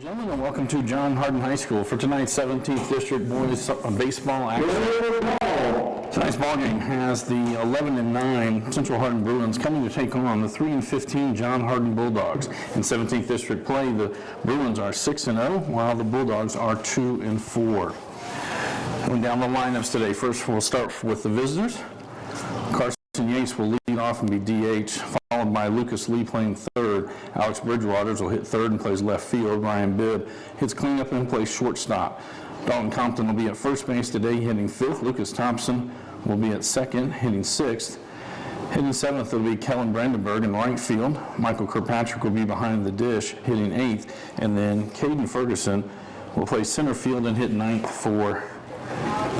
Gentlemen, and welcome to John Hardin High School for tonight's 17th District Boys Baseball action. Tonight's ball game has the 11-9 Central Hardin Bruins coming to take on the 3-15 John Hardin Bulldogs. In 17th District play, the Bruins are 6-0, while the Bulldogs are 2-4. Going down the lineups today, first we'll start with the visitors. Carson Yates will lead off and be DH, followed by Lucas Lee playing third. Alex Bridgewaters will hit third and plays left field. Ryan Bibb hits cleanup and plays shortstop. Dalton Compton will be at first base today, hitting fifth. Lucas Thompson will be at second, hitting sixth. Hitting seventh will be Kellen Brandenburg in right field. Michael Kirkpatrick will be behind the dish, hitting eighth. And then Caden Ferguson will play center field and hit ninth for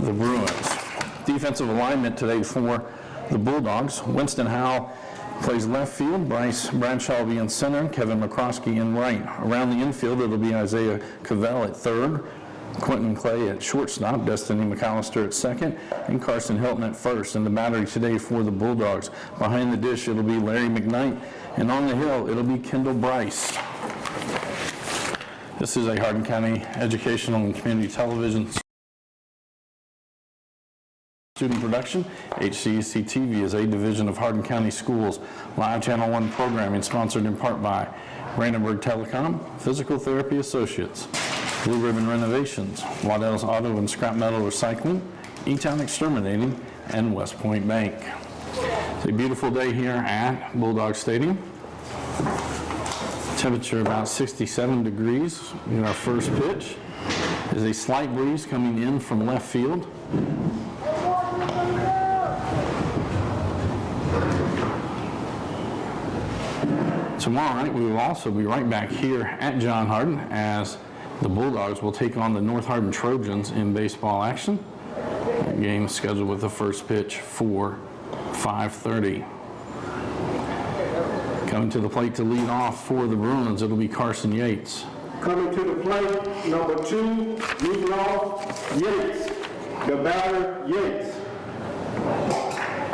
the Bruins. Defensive alignment today for the Bulldogs. Winston Howell plays left field. Bryce Bradshaw will be in center. Kevin McCroskey in right. Around the infield, it'll be Isaiah Cavell at third. Quentin Clay at shortstop. Destiny McAllister at second. And Carson Hilton at first. And the battery today for the Bulldogs. Behind the dish, it'll be Larry McKnight. And on the hill, it'll be Kendall Bryce. This is a Hardin County Educational and Community Television student production. HCEC-TV is a division of Hardin County Schools. Live Channel 1 programming sponsored in part by Brandenburg Telecom, Physical Therapy Associates, Blue Ribbon Renovations, Waddell's Auto and Scrap Metal Recycling, E-Town Exterminating, and West Point Bank. It's a beautiful day here at Bulldog Stadium. Temperature about 67 degrees in our first pitch. There's a slight breeze coming in from left field. Tomorrow night, we will also be right back here at John Hardin as the Bulldogs will take on the North Hardin Trojans in baseball action. That game is scheduled with the first pitch for 5:30. Coming to the plate to lead off for the Bruins, it'll be Carson Yates. Coming to the plate, number 2, leading off, Yates. The batter, Yates.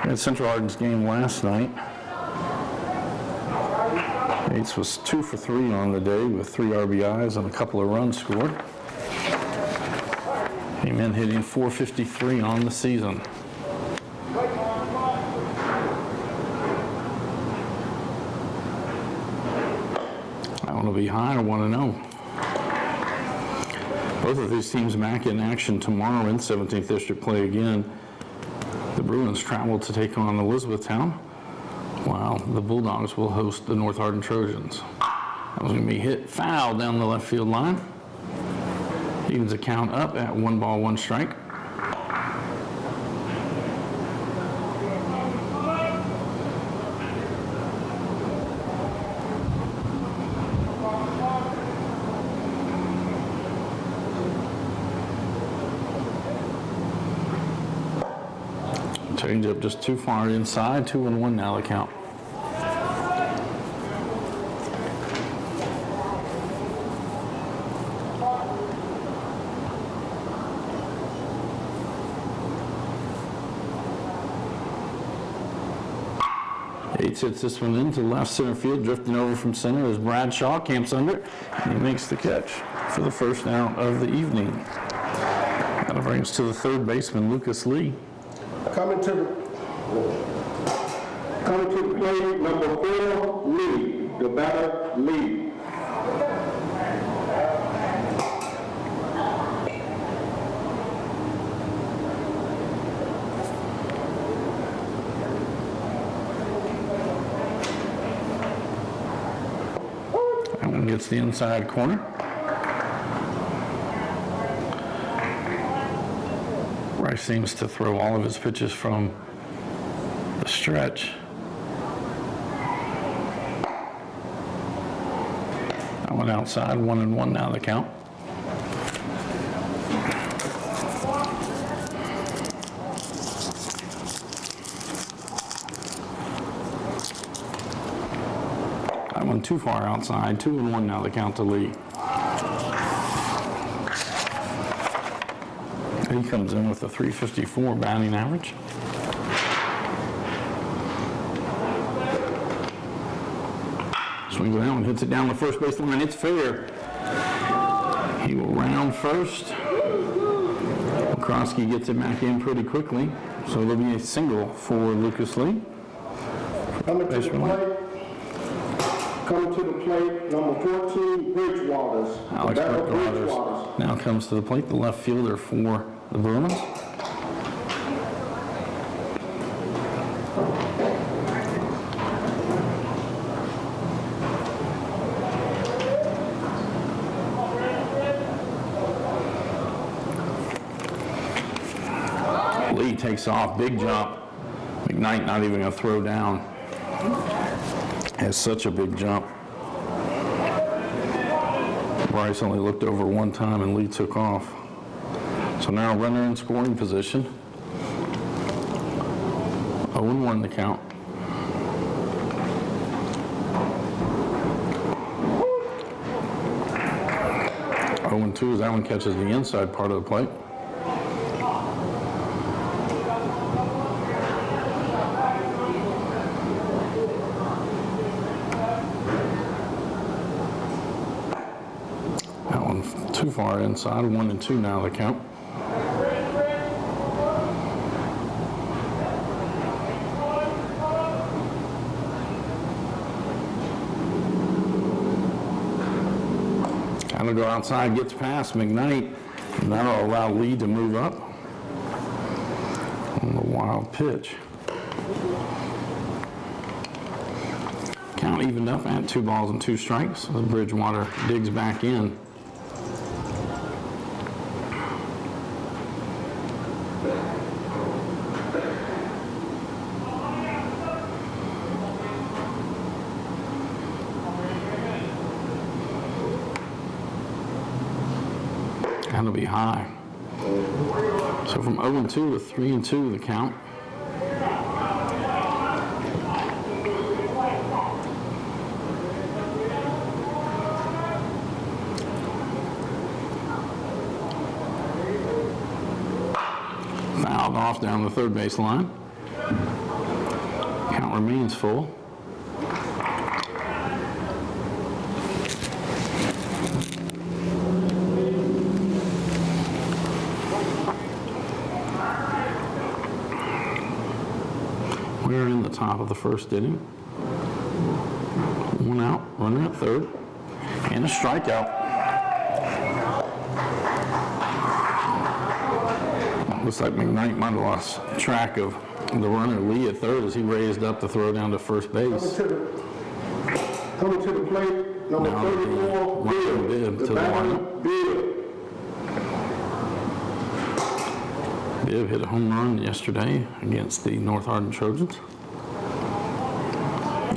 At Central Hardin's game last night, Yates was 2 for 3 on the day with 3 RBIs and a couple of runs scored. Came in hitting .453 on the season. I want to be high, I want to know. Both of these teams back in action tomorrow in 17th District play again. The Bruins travel to take on Elizabethtown, while the Bulldogs will host the North Hardin Trojans. That was going to be hit foul down the left field line. Evens the count up at 1 ball, 1 strike. Change up just too far inside, 2-1 now the count. Yates hits this one into left center field, drifting over from center as Bradshaw camps under it, and he makes the catch for the first out of the evening. That'll bring us to the third baseman, Lucas Lee. Coming to the plate, number 4, Lee. The batter, Lee. That one gets the inside corner. Bryce seems to throw all of his pitches from the stretch. That one outside, 1-1 now the count. That one too far outside, 2-1 now the count to Lee. He comes in with a .354 batting average. Swings it out and hits it down the first base line. It's fair. first. Krosky gets it back in pretty quickly, so there'll be a single for Lucas Lee. Coming to the plate, number 14, Bridgewaters. Alex Battle Bridgewaters now comes to the plate, the left fielder for the Bruins. Lee takes off, big jump. McKnight not even going to throw down. Has such a big jump. Bryce only looked over one time and Lee took off. So now runner in scoring position. 0-1 the count. 0-2 as that one catches the inside part of the plate. Too far inside, 1-2 now the count. Kind of go outside, gets past McKnight, and that'll allow Lee to move up on the wild pitch. Count evened up at 2 balls and 2 strikes. So Bridgewater digs back in. That'll be high. So from 0-2 to 3-2 the count. Fouled off down the third base line. Count remains full. We're in the top of the first inning. 1 out, runner at third, and a strikeout. Looks like McKnight might have lost track of the runner Lee at third as he raised up to throw down to first base. Coming to the plate, number 34, Bibb to the lineup. Bibb hit a home run yesterday against the North Hardin Trojans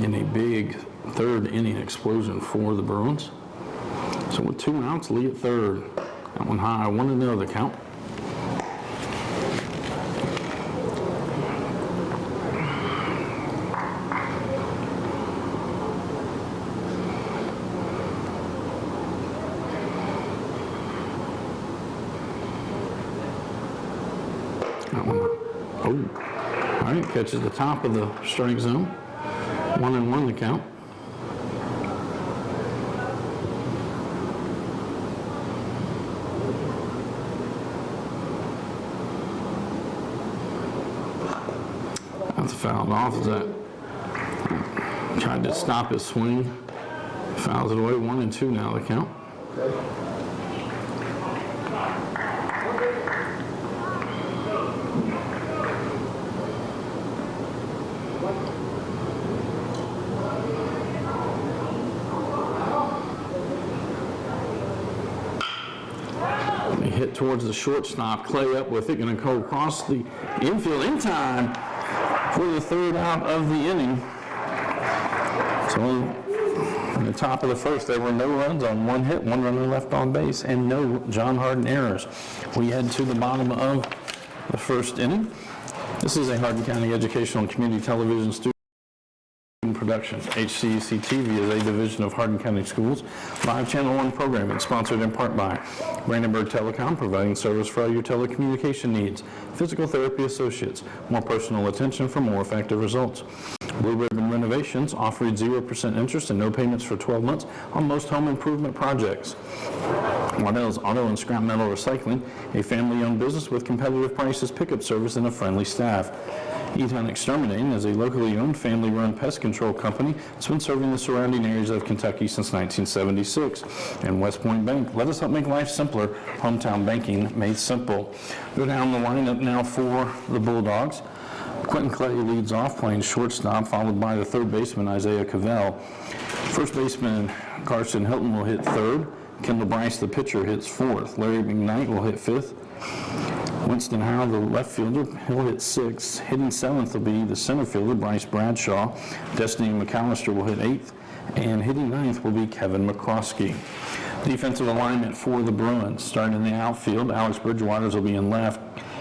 in a big third inning explosion for the Bruins. So with 2 outs, Lee at third. That one high, 1-0 the count. That one, oh, all right, catches the top of the strike zone. 1-1 the count. That's fouled off as that tried to stop his swing. Fouls it away, 1-2 now the count. Hit towards the shortstop, Clay up with it, going to go across the infield in time for the third out of the inning. So in the top of the first, there were no runs on 1 hit, 1 runner left on base, and no John Hardin errors. We head to the bottom of the first inning. This is a Hardin County Educational and Community Television student production. HCEC-TV is a division of Hardin County Schools. Live Channel 1 programming sponsored in part by Brandenburg Telecom, providing service for all your telecommunication needs. Physical Therapy Associates, more personal attention for more effective results. Blue Ribbon Renovations, offering 0% interest and no payments for 12 months on most home improvement projects. Waddell's Auto and Scrap Metal Recycling, a family-owned business with competitive prices, pickup service, and a friendly staff. Eton Exterminating is a locally owned, family-run pest control company that's been serving the surrounding areas of Kentucky since 1976. And West Point Bank, let us help make life simpler. Hometown banking made simple. Go down the lineup now for the Bulldogs. Quentin Clay leads off playing shortstop, followed by the third baseman, Isaiah Cavell. First baseman, Carson Hilton, will hit third. Kendall Bryce, the pitcher, hits fourth. Larry McKnight will hit fifth. Winston Howell, the left fielder, he'll hit sixth. Hitting seventh will be the center fielder, Bryce Bradshaw. Destiny McAllister will hit eighth. And hitting ninth will be Kevin McCroskey. Defensive alignment for the Bruins. Starting in the outfield, Alex Bridgewaters will be in left.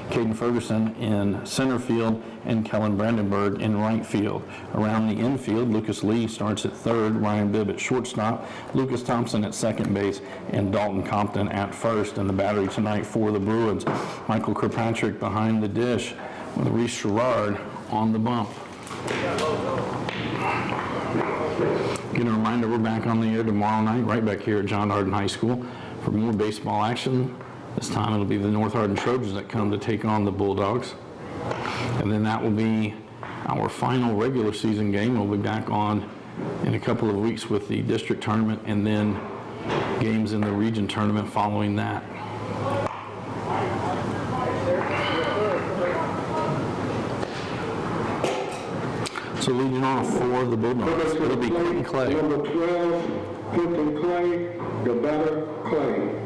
Caden Ferguson in center field, and Kellen Brandenburg in right field. Around the infield, Lucas Lee starts at third, Ryan Bibb at shortstop, Lucas Thompson at second base, and Dalton Compton at first. And the battery tonight for the Bruins, Michael Kirkpatrick behind the dish with Reese Sherrard on the bump. Again, a reminder, we're back on the air tomorrow night, right back here at John Hardin High School for more baseball action. This time it'll be the North Hardin Trojans that come to take on the Bulldogs. And then that will be our final regular season game. We'll be back on in a couple of weeks with the district tournament and then games in the region tournament following that. So leading off for the Bulldogs, it'll be Quentin Clay. Number 12, Quentin Clay, the batter Clay.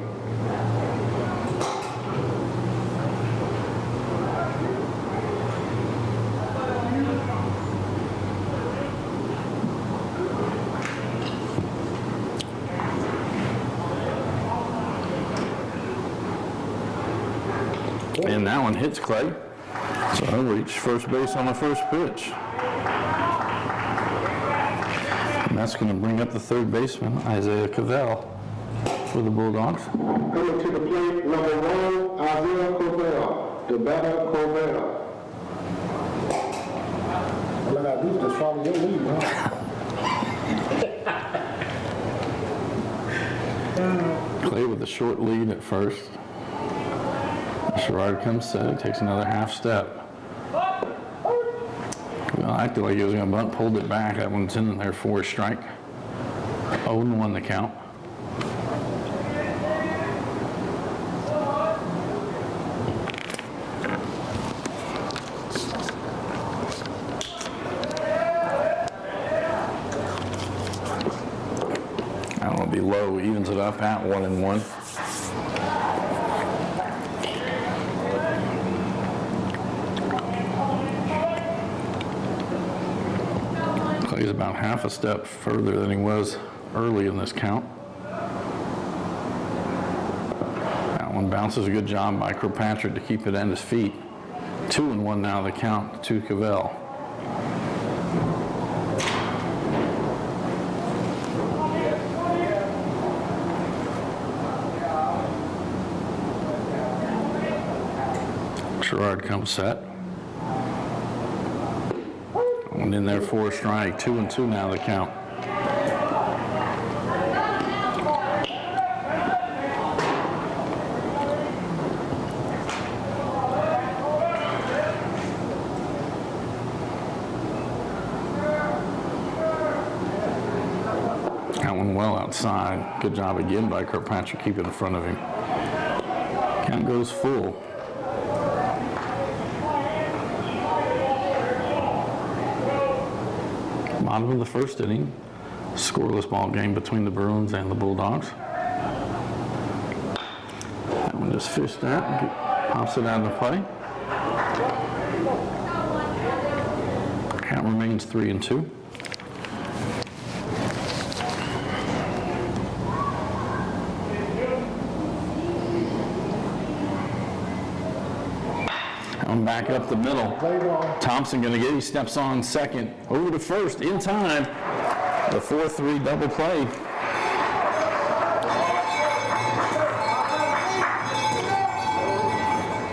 And that one hits Clay. So he'll reach first base on the first pitch. And that's going to bring up the third baseman, Isaiah Cavell, for the Bulldogs. Coming to the plate, number 1, Isaiah Cavell, the batter Cavell. All I gotta do is just follow your lead, huh? Clay with a short lead at first. Sherrard comes set, takes another half step. Well, acted like he was going to bunt, pulled it back. That one's in there for a strike. 0-1 the count. That one will be low, evens it up at 1-1. He's about half a step further than he was early in this count. That one bounces, a good job by Kirkpatrick to keep it at his feet. 2-1 now the count to Cavell. Sherrard comes set. One in there for a strike. 2-2 now the count. That one well outside. Good job again by Kirkpatrick keeping in front of him. Count goes full. Bottom of the first inning, scoreless ball game between the Bruins and the Bulldogs. That one just fished at, pops it out of the play. Count remains 3-2. I'm back up the middle. Thompson going to get, he steps on second. Over to first, in time. The 4-3 double play.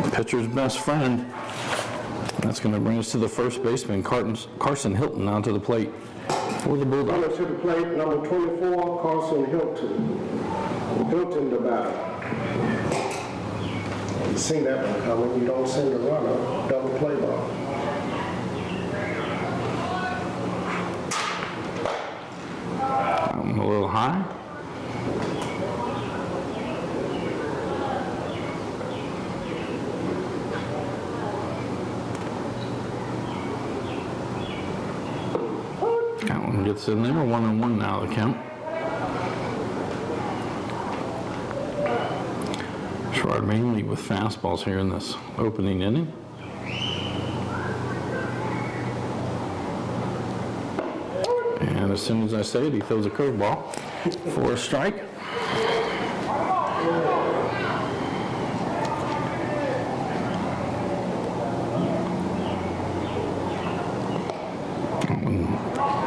The pitcher's best friend. That's going to bring us to the first baseman, Carson Hilton, onto the plate for the Bulldogs. Coming to the plate, number 24, Carson Hilton. Hilton, the batter. You seen that one coming. You don't send the runner, double play ball. A little high. That one gets in there, 1-1 now the count. Tried mainly with fastballs here in this opening inning. And as soon as I say it, he throws a curveball for a strike.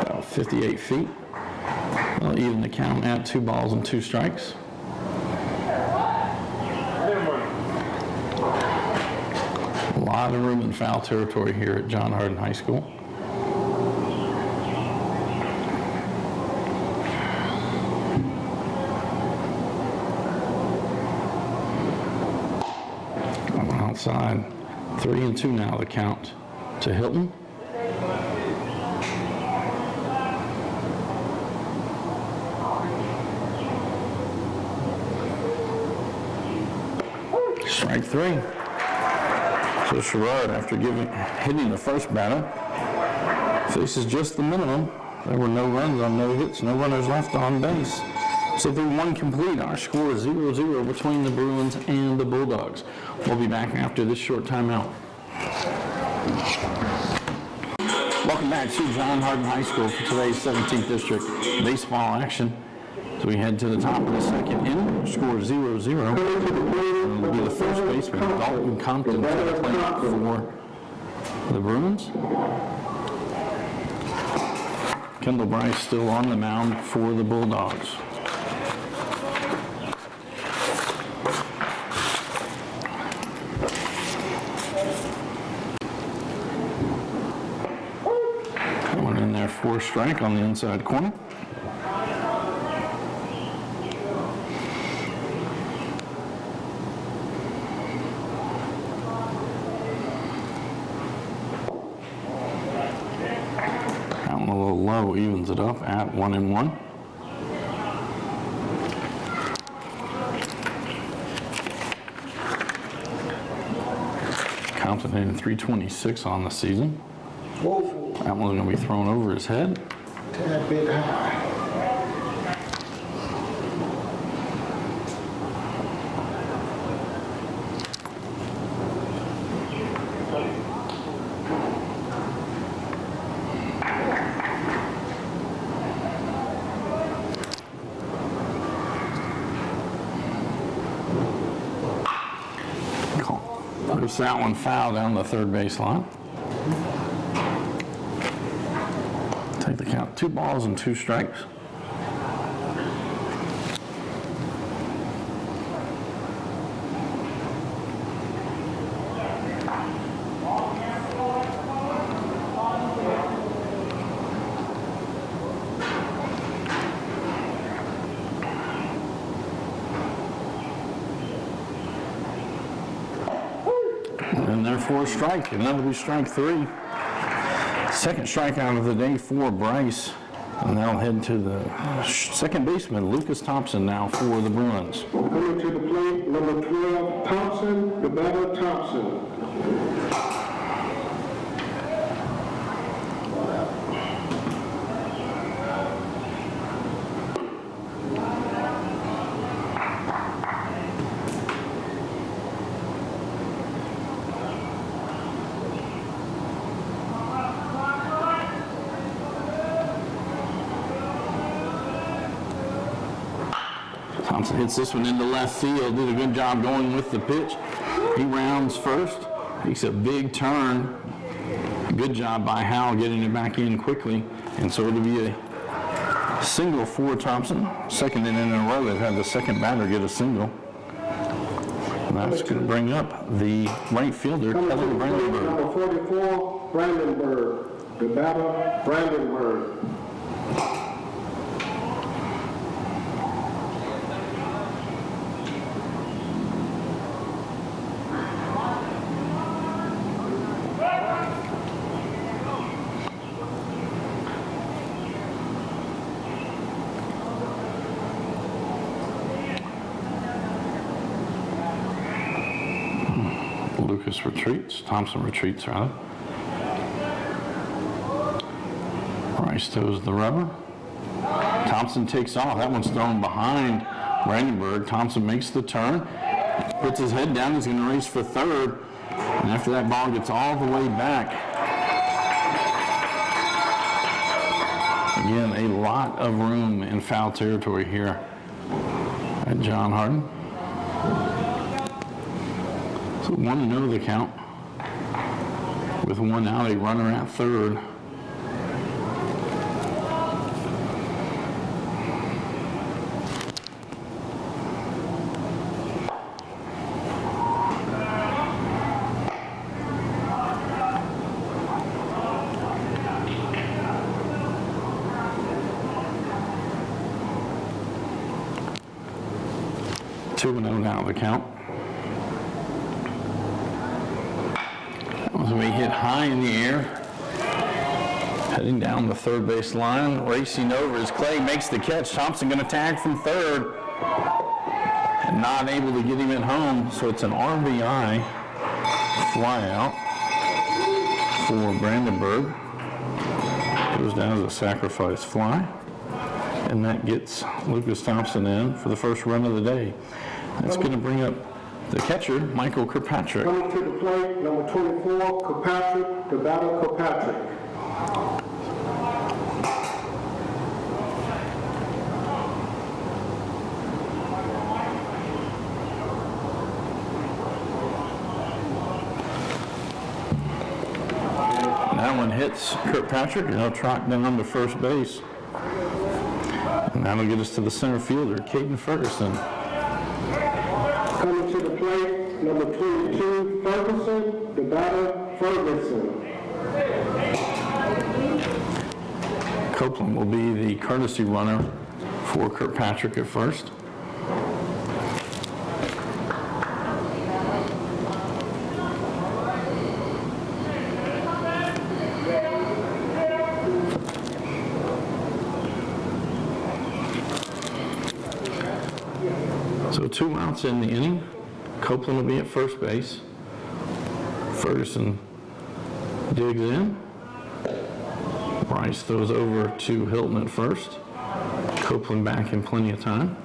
About 58 feet. I'll even the count at 2 balls and 2 strikes. A lot of room in foul territory here at John Hardin High School. Outside, 3-2 now the count to Hilton. Strike 3. So Sherrard, after hitting the first batter, faces just the minimum. There were no runs on no hits, no runners left on base. So through 1 complete, our score is 0-0 between the Bruins and the Bulldogs. We'll be back after this short timeout. Welcome back to John Hardin High School for today's 17th District baseball action. So we head to the top of the second inning, score 0-0. It'll be the first baseman, Dalton Compton, to the plate for the Bruins. Kendall Bryce still on the mound for the Bulldogs. Coming in there for a strike on the inside corner. Low evens it up at 1-1. Compton hitting 326 on the season. Whoa. That one's going to be thrown over his head. Tad bit high. That one foul down the third base line. Take the count, 2 balls and 2 strikes. And therefore a strike, and that'll be strike 3. Second strikeout of the day for Bryce. And they'll head to the second baseman, Lucas Thompson, now for the Bruins. Coming to the plate, number 12, Thompson, the batter Thompson. Thompson hits this one into left field, did a good job going with the pitch. He rounds first, makes a big turn. Good job by Howell getting it back in quickly. And so it'll be a single for Thompson. Second inning in a row they've had the second batter get a single. And that's going to bring up the right fielder, Kelly Brandenburg. Number 44, Brandenburg, the batter Brandenburg. Lucas retreats, Thompson retreats rather. Bryce toes the rubber. Thompson takes off. That one's thrown behind Brandenburg. Thompson makes the turn, puts his head down. He's going to race for third. And after that ball gets all the way back. Again, a lot of room in foul territory here at John Hardin. So 1-0 the count. With one out, a runner at third. Now the count. That was when he hit high in the air, heading down the third base line, racing over as Clay makes the catch. Thompson going to tag from third, and not able to get him at home, so it's an RBI fly out for Brandenburg. Goes down as a sacrifice fly, and that gets Lucas Thompson in for the first run of the day. That's going to bring up the catcher, Michael Kirkpatrick. Coming to the plate, number 24, Kirkpatrick, the batter Kirkpatrick. That one hits Kirkpatrick, and he'll trot down to first base. And that'll get us to the center fielder, Caden Ferguson. Coming to the plate, number 22, Ferguson, the batter Ferguson. Copeland will be the courtesy runner for Kirkpatrick at first. So 2 outs in the inning. Copeland will be at first base. Ferguson digs in. Bryce throws over to Hilton at first. Copeland back in plenty of time.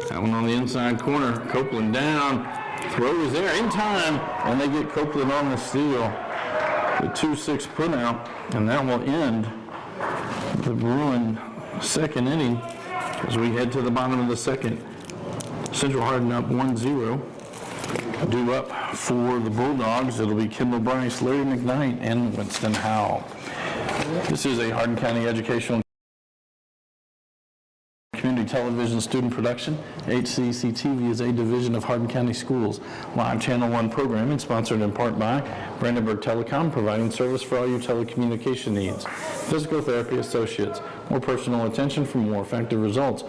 That one on the inside corner. Copeland down. Throw is there in time, and they get Copeland on the steal. The 2-6 put out, and that will end the Bruin second inning as we head to the bottom of the second. Central Hardin up 1-0. Due up for the Bulldogs, it'll be Kendall Bryce, Larry McKnight, and Winston Howell. This is a Hardin County educational community television student production. HCEC-TV is a division of Hardin County Schools. Live Channel 1 programming sponsored in part by Brandenburg Telecom, providing service for all your telecommunication needs. Physical Therapy Associates, more personal attention for more effective results.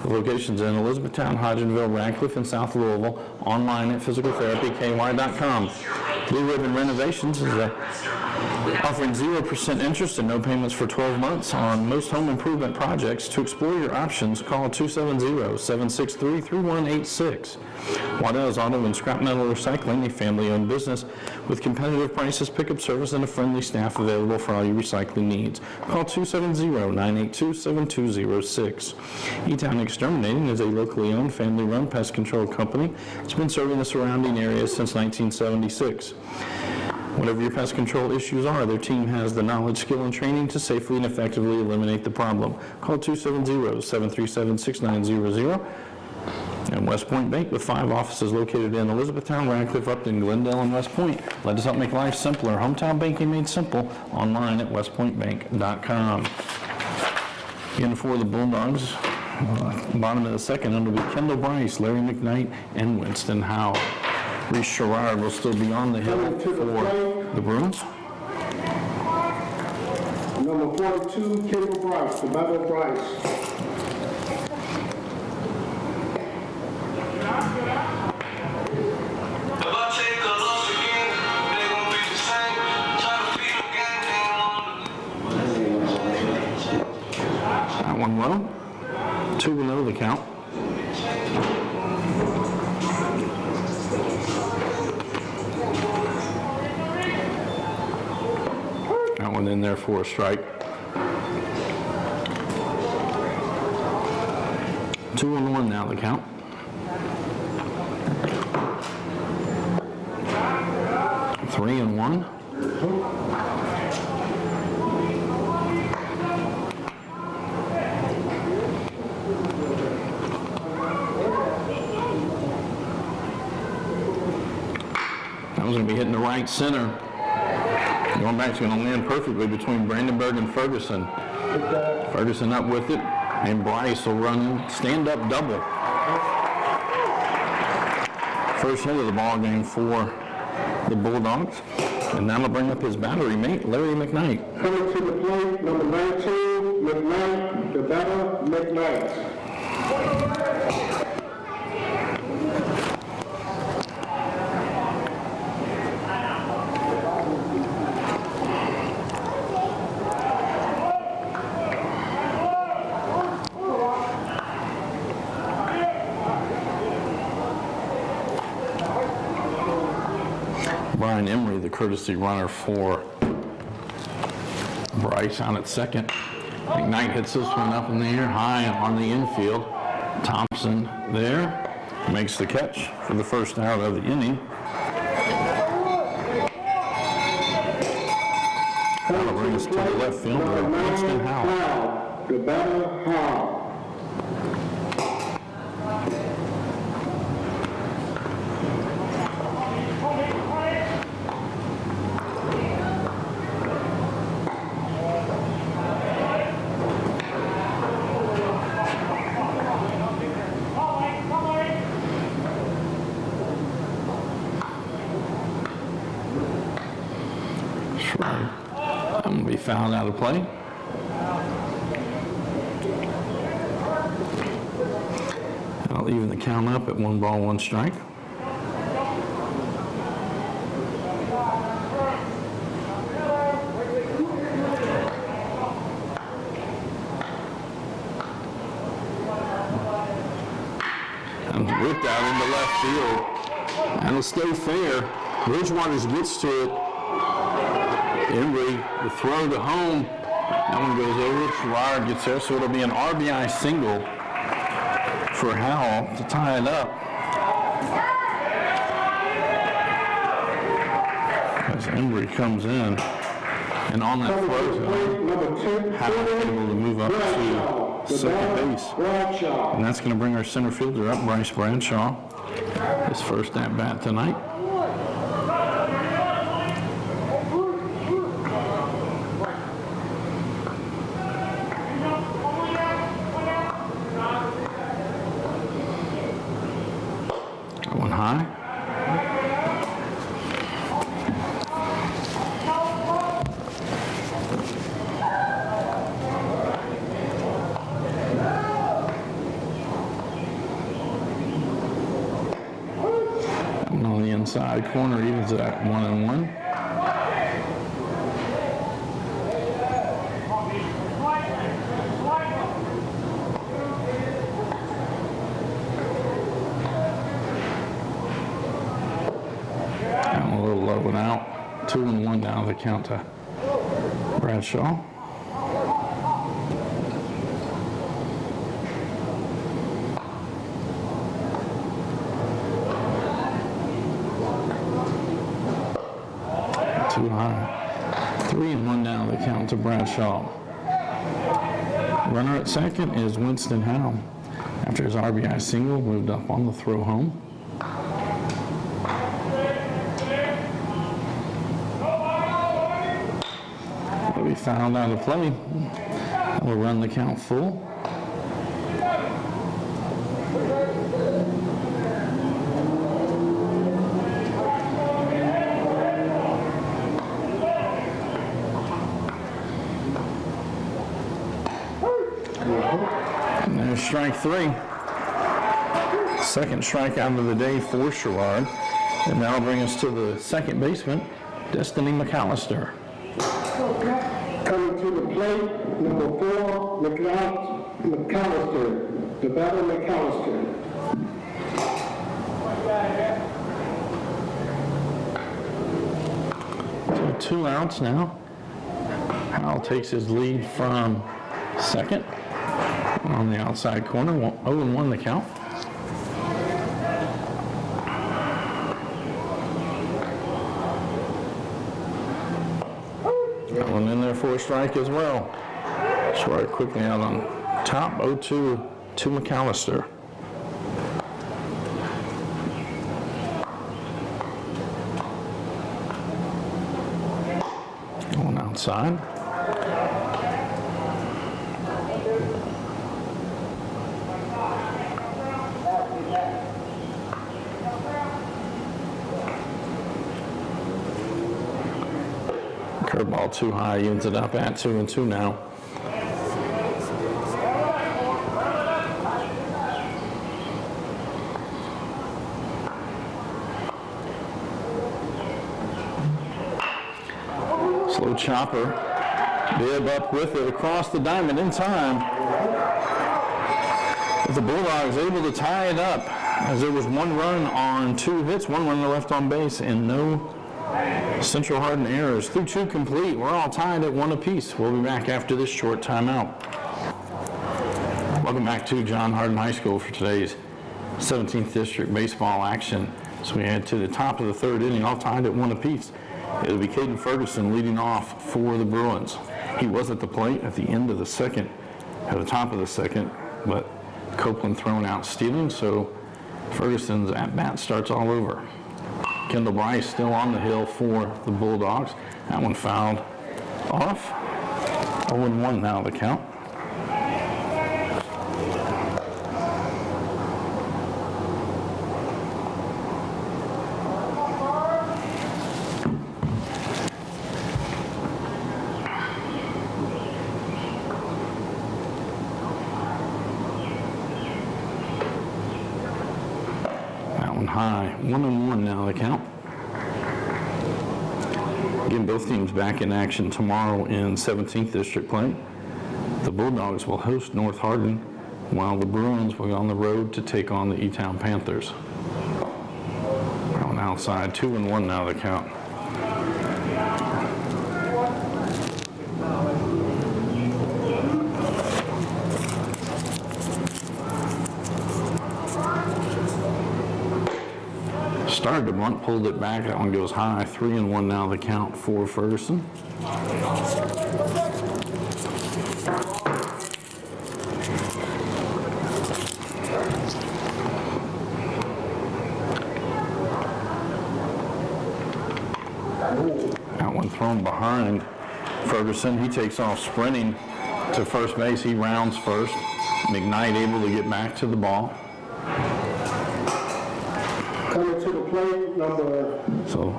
The locations in Elizabethtown, Hodgenville, Radcliffe, and South Louisville. Online at physicaltherapyky.com. Blue Ribbon Renovations is offering 0% interest and no payments for 12 months on most home improvement projects. To explore your options, call 270-763-3186. Waddell's Auto and Scrap Metal Recycling, a family-owned business with competitive prices, pickup service, and a friendly staff available for all your recycling needs. Call 270-982-7206. E-Town Exterminating is a locally owned, family-run pest control company. It's been serving the surrounding areas since 1976. Whatever your pest control issues are, their team has the knowledge, skill, and training to safely and effectively eliminate the problem. Call 270-737-6900. And West Point Bank, with 5 offices located in Elizabethtown, Radcliffe, Upton, Glendale, and West Point. Let us help make life simpler. Hometown banking made simple. Online at westpointbank.com. Again, for the Bulldogs, bottom of the second, it'll be Kendall Bryce, Larry McKnight, and Winston Howell. Reese Sherrard will still be on the hill for the Bruins. Number 42, Kendall Bryce, the batter Bryce. 2-0. 2-0 the count. That one in there for a strike. 2-1 now the count. Three and one. That was going to be hitting the right center. Going back's going to land perfectly between Brandenburg and Ferguson. Ferguson up with it, and Bryce will run stand-up double. First hit of the ball game for the Bulldogs, and that'll bring up his battery mate, Larry McKnight. Coming to the plate, number 19, McKnight, the batter, McKnight. Brian Emery, the courtesy runner for Bryce out at second. McKnight hits this one up in the air, high on the infield. Thompson there, makes the catch for the first out of the inning. That'll bring us to the left fielder, Winston Howell. The batter, Howell. That will be fouled out of play. I'll even the count up at 1 ball, 1 strike. And whipped out into left field. That'll stay fair. Bridgewater gets to it. Embry, the throw to home. That one goes over. Schreier gets there, so it'll be an RBI single for Howell to tie it up. As Embry comes in, and on that throw zone, Howell able to move up to second base. And that's going to bring our center fielder up, Bryce Bradshaw, his first at-bat tonight. One high. And on the inside corner, evens it at 1-1. A little low and out. 2-1 down the count to Bradshaw. Too high. 3-1 down the count to Bradshaw. Runner at second is Winston Howell. After his RBI single, moved up on the throw home. Will be fouled out of play. We'll run the count full. And there's strike 3. Second strikeout of the day for Sherrard. And that'll bring us to the second baseman, Destiny McAllister. Coming to the plate, number 4, McKnight, McAllister, the batter McAllister. So 2 outs now. Howell takes his lead from second on the outside corner. 0-1 the count. That one in there for a strike as well. Strike quickly out on top. 0-2 to McAllister. Going outside. Curveball too high, ends it up at 2-2 now. Slow chopper, Bibb up with it across the diamond in time. But the Bulldogs able to tie it up as there was 1 run on 2 hits, 1 runner left on base, and no Central Hardin errors. Through 2 complete, we're all tied at 1 apiece. We'll be back after this short timeout. Welcome back to John Hardin High School for today's 17th District baseball action. So we head to the top of the 3rd inning, all tied at 1 apiece. It'll be Caden Ferguson leading off for the Bruins. He was at the plate at the end of the 2nd, at the top of the 2nd, but Copeland thrown out stealing, so Ferguson's at-bat starts all over. Kendall Bryce still on the hill for the Bulldogs. That one fouled off. 0-1 now the count. That one high. 1-1 now the count. Again, both teams back in action tomorrow in 17th District play. The Bulldogs will host North Hardin, while the Bruins will be on the road to take on the E-Town Panthers. On outside, 2-1 now the count. Started to bunt, pulled it back. That one goes high. 3-1 now the count for Ferguson. That one thrown behind Ferguson. He takes off sprinting to first base. He rounds first. McKnight able to get back to the ball. Coming to the plate, number So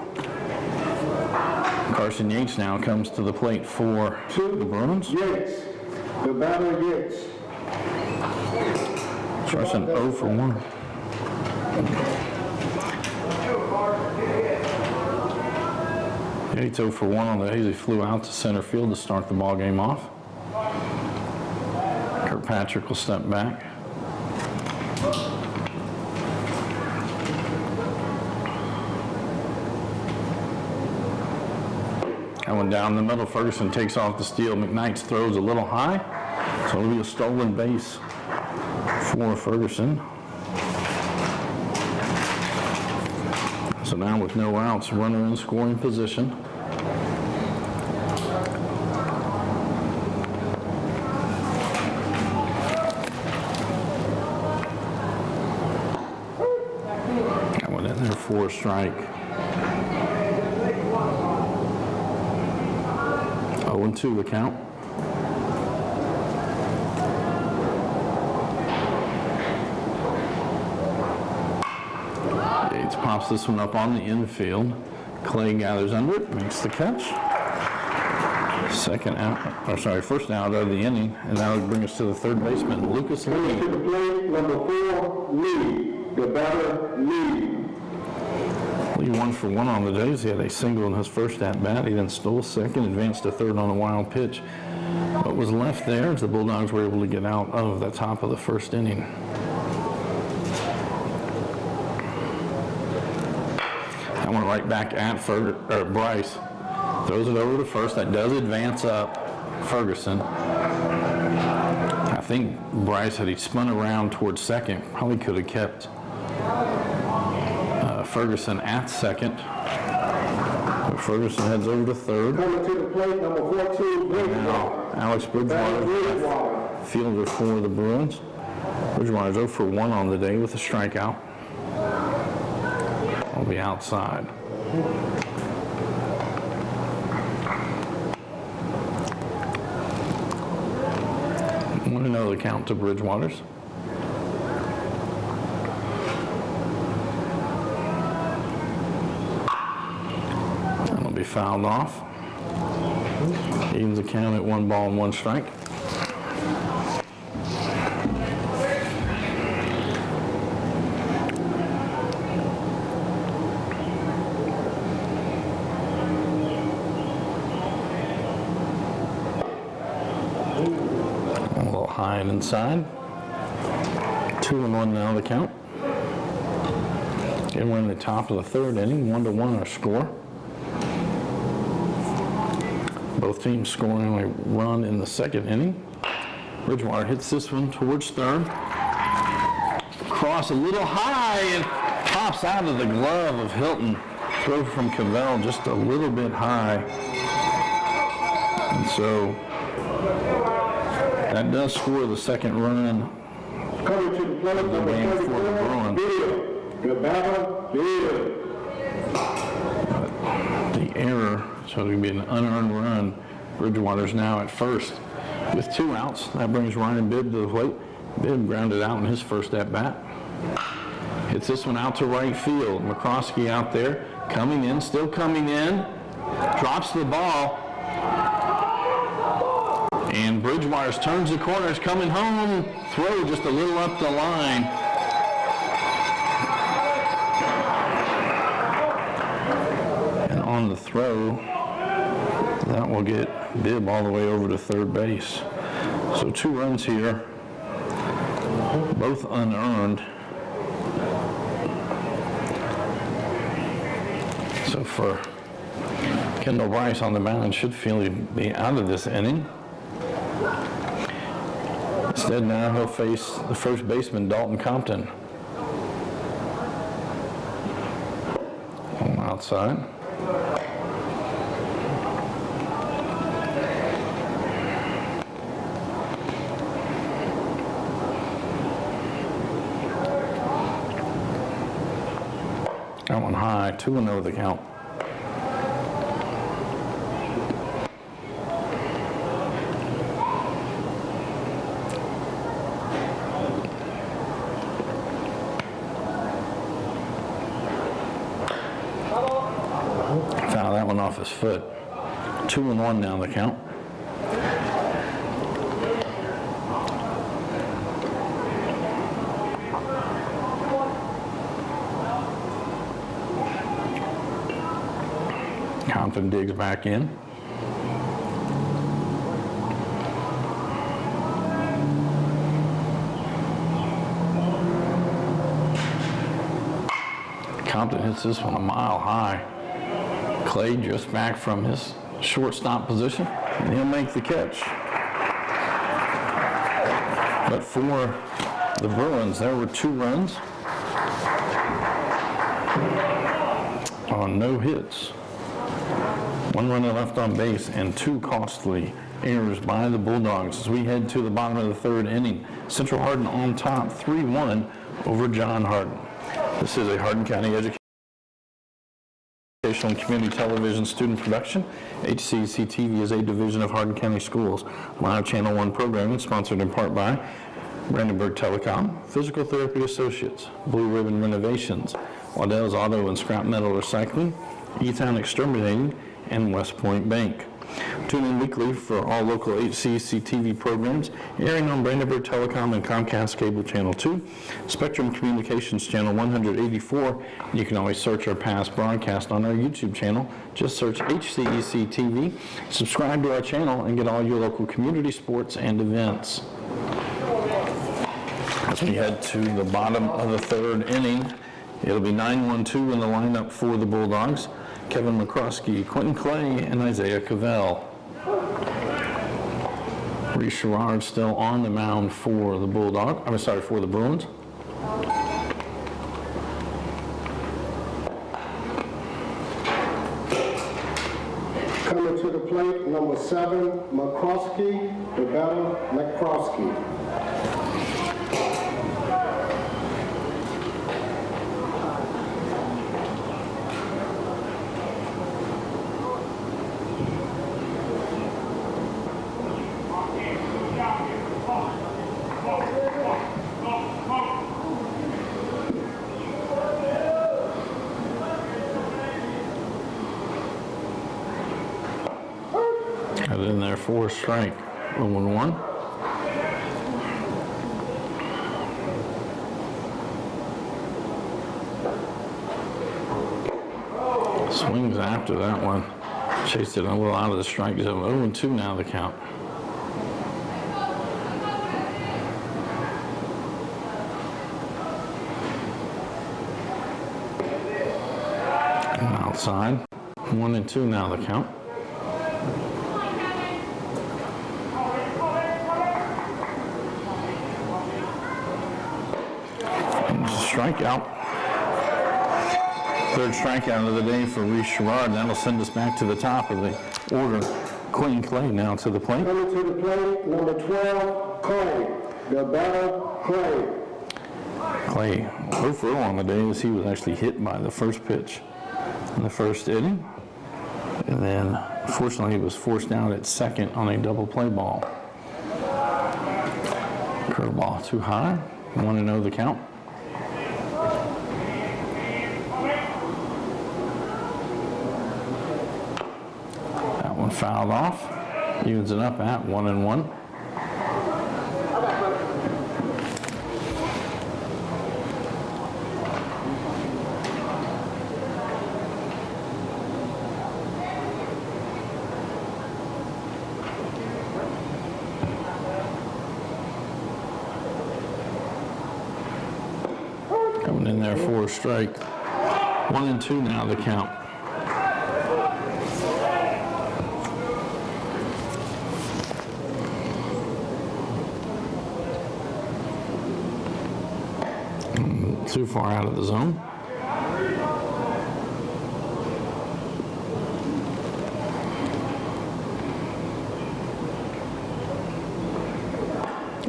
Carson Yates now comes to the plate for the Bruins. Yates, the batter Yates. Carson 0 for 1. Yates 0 for 1 on the days. He flew out to center field to start the ball game off. Kirkpatrick will step back. That one down the middle. Ferguson takes off the steal. McKnight's throws a little high, so it'll be a stolen base for Ferguson. So now with no outs, runner in scoring position. That one in there for a strike. 0-2 the count. Yates pops this one up on the infield. Clay gathers under it, makes the catch. First out of the inning, and that would bring us to the third baseman, Lucas Lee. Coming to the plate, number 4, Lee, the batter Lee. Lee 1 for 1 on the days. He had a single in his first at bat. He then stole second, advanced to third on a wild pitch. What was left there is the Bulldogs were able to get out of the top of the first inning. That one right back at Bryce. Throws it over to first. That does advance up Ferguson. I think Bryce, had he spun around towards second, probably could have kept Ferguson at second. But Ferguson heads over to third. Coming to the plate, number 14, Bridgewater. Now, Alex Bridgewater, fielder for the Bruins. Bridgewater's 0 for 1 on the day with a strikeout. Will be outside. I want to know the count to Bridgewater's. That'll be fouled off. Evens the count at 1 ball and 1 strike. A little high and inside. 2-1 now the count. Again, we're in the top of the third inning, 1-1 our score. Both teams scoring a run in the second inning. Bridgewater hits this one towards third. Cross a little high and pops out of the glove of Hilton. Throw from Cavell just a little bit high. And so that does score the second run. Coming to the plate, number game for the 34, Bruins. Bill. The batter, Bill. The error, so it'll be an unearned run. Bridgewater's now at first with 2 outs. That brings Ryan Bibb to the plate. Bibb grounded out in his first at-bat. Hits this one out to right field. McCroskey out there, coming in, still coming in. Drops the ball. And Bridgewater turns the corner, is coming home. Throw just a little up the line. And on the throw, that will get Bibb all the way over to third base. So 2 runs here, both unearned. So for Kendall Bryce on the mound, should feel he'd be out of this inning. Instead, now he'll face the first baseman, Dalton Compton. On the outside. That one high, 2-0 the count. Foul that one off his foot. 2-1 now the count. Compton digs back in. Compton hits this one a mile high. Clay just back from his shortstop position, and he'll make the catch. But for the Bruins, there were 2 runs on no hits. 1 runner left on base and 2 costly errors by the Bulldogs as we head to the bottom of the third inning. Central Hardin on top, 3-1 over John Hardin. This is a Hardin County Educational and Community Television student production. HCEC-TV is a division of Hardin County Schools. Live Channel 1 programming sponsored in part by Brandenburg Telecom, Physical Therapy Associates, Blue Ribbon Renovations, Waddell's Auto and Scrap Metal Recycling, E-Town Exterminating, and West Point Bank. Tune in weekly for all local HCEC-TV programs, airing on Brandenburg Telecom and Comcast Cable Channel 2, Spectrum Communications Channel 184. You can always search our past broadcast on our YouTube channel. Just search HCEC-TV, subscribe to our channel, and get all your local community sports and events. As we head to the bottom of the third inning, it'll be 9-1-2 in the lineup for the Bulldogs. Kevin McCroskey, Quentin Clay, and Isaiah Cavell. Reese Sherrard still on the mound for the for the Bruins. Coming to the plate, number 7, McCroskey, Devetta McCroskey. Got it in there for a strike. 0-1. Swings after that one. Chased it a little out of the strike zone. 0-2 now the count. And outside. 1-2 now the count. Strikeout. Third strikeout of the day for Reese Sherrard. That'll send us back to the top of the order. Quentin Clay now to the plate. Coming to the plate, number 12, Clay, Devetta Clay. Clay 0-for-0 on the day as he was actually hit by the first pitch in the first inning. And then, unfortunately, he was forced out at second on a double play ball. Curveball too high. 1-0 the count. Fouled off, evens it up at 1-1. Coming in there for a strike. 1-2 now the count. Too far out of the zone.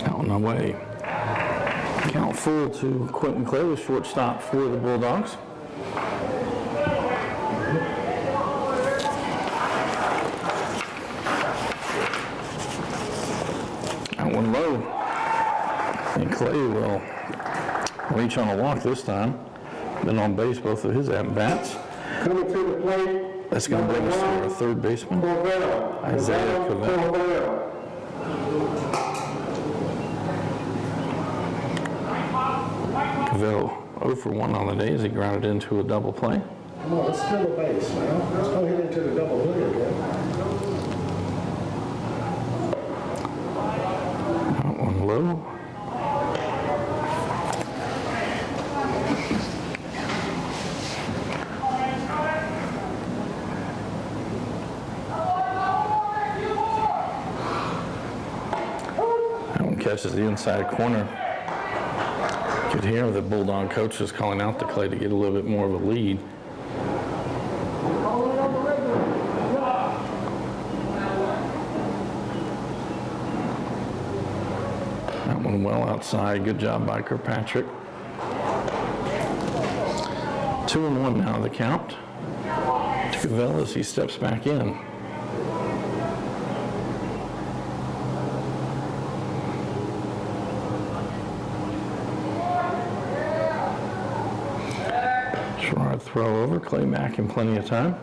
Out and away. Count full to Quentin Clay, the shortstop for the Bulldogs. That one low. And Clay will reach on a walk this time. Been on base both of his at-bats. Coming to the plate. That's going to bring us to our third baseman, Isaiah Cavell. Cavell 0-for-1 on the day as he grounded into a double play. Come on, it's still a base, man. Let's go hit into the double play again. That one low. Catches the inside corner. You could hear the Bulldog coaches calling out to Clay to get a little bit more of a lead. That one well outside. Good job by Kirkpatrick. 2-1 now the count. To Cavell as he steps back in. Throw over, Clay back in plenty of time.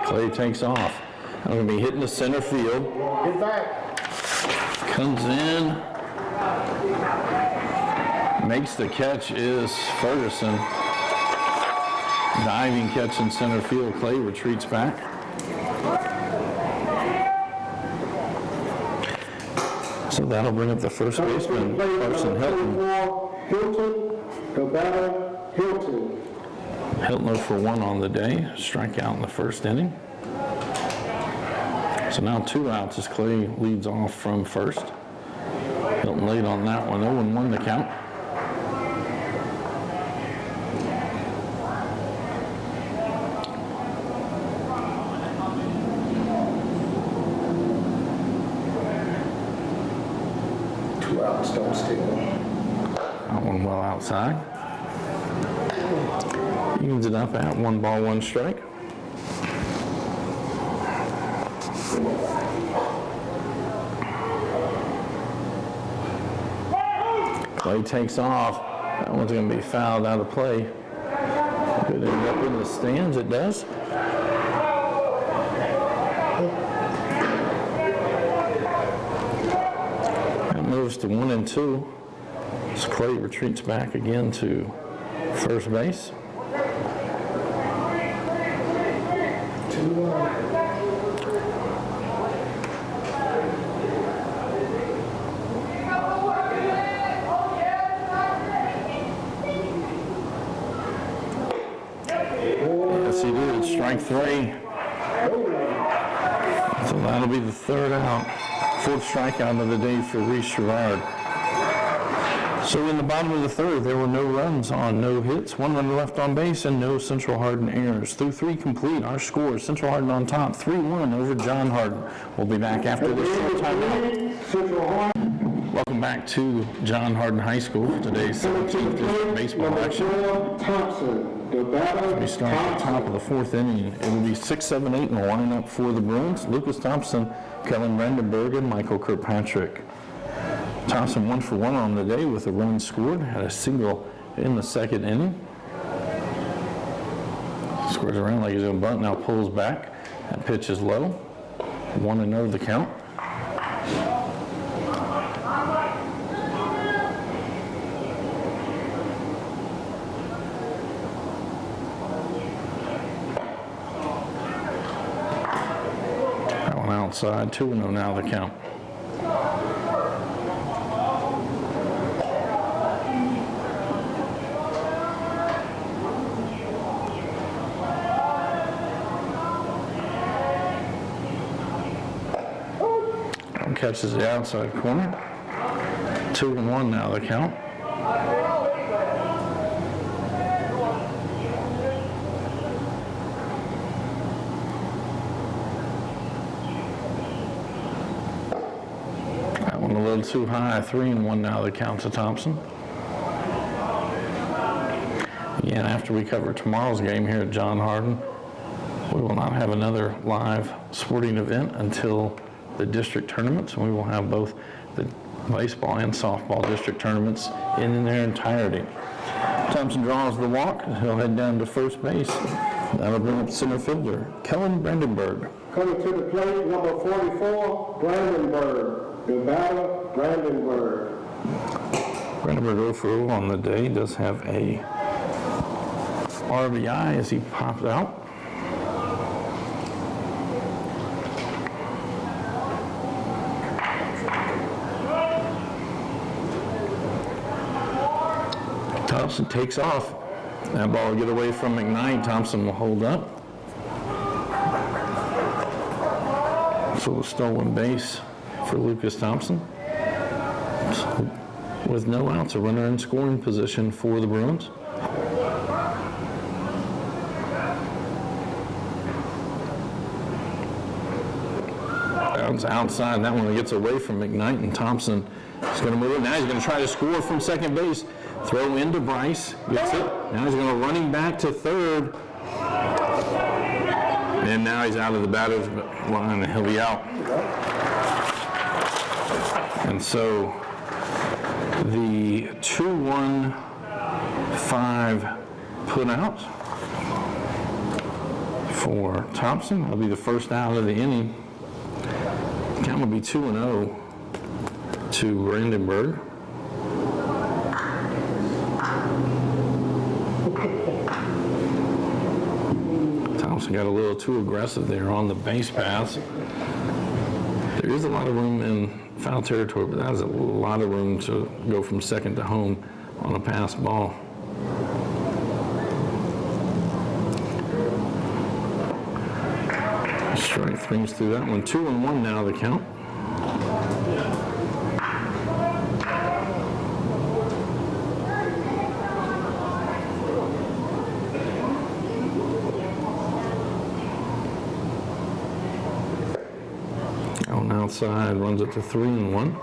Clay takes off. I'm going to be hitting the center field. Get back. Comes in. Makes the catch is Ferguson. Diving catch in center field. Clay retreats back. So that'll bring up the first baseman, Carson Hilton. Hilton, the batter, Hilton. Hilton 0 for 1 on the day. Strikeout in the first inning. So now 2 outs as Clay leads off from first. Hilton late on that one. 0-1 the count. Don't steal. That one well outside. Evens it up at 1 ball, 1 strike. Clay takes off. That one's going to be fouled out of play. Could end up in the stands. It does. Moves to 1 and 2. As Clay retreats back again to first base. 2-1. Yes, he did. Strike 3. So that'll be the 3rd out. 4th strikeout of the day for Reese Sherrard. So in the bottom of the 3rd, there were no runs on no hits, 1 run left on base, and no Central Hardin errors. Through 3 complete, our score is Central Hardin on top, 3-1 over John Hardin. We'll be back after this short timeout. Welcome back to John Hardin High School for today's 17th district baseball action. We start at the top of the 4th inning. It will be 6, 7, 8, and lining up for the Bruins. Lucas Thompson, Kellen Brandenburg, and Michael Kirkpatrick. Thompson 1 for 1 on the day with a run scored. Had a single in the 2nd inning. Squares around like he's going to bunt. Now pulls back. That pitch is low. 1-0 the count. Outside, 2-0 now the count. Catches the outside corner. 2-1 now the count. A little too high, 3-1 now the count to Thompson. Again, after we cover tomorrow's game here at John Hardin, we will not have another live sporting event until the district tournaments. We will have both the baseball and softball district tournaments in their entirety. Thompson draws the walk. He'll head down to first base. That'll bring up center fielder Kellen Brandenburg. Coming to the plate, number 44, Brandenburg. The batter, Brandenburg. Brandenburg 0 for 0 on the day. Does have a RBI as he popped out. Thompson takes off. That ball will get away from McKnight. Thompson will hold up. So a stolen base for Lucas Thompson. So with no outs, a runner in scoring position for the Bruins. Bounce outside. That one gets away from McKnight, and Thompson is going to move it. Now he's going to try to score from second base. Throw into Bryce. Gets it. Now he's going to run him back to third. And now he's out of the batter's line, and he'll be out. And so the 2-1-5 put out for Thompson. That'll be the first out of the inning. Count will be 2-0 to Brandenburg. Thompson got a little too aggressive there on the base paths. There is a lot of room in foul territory, but that is a lot of room to go from second to home on a pass ball. Strike things through that one. 2-1 now the count. On outside, runs it to 3-1.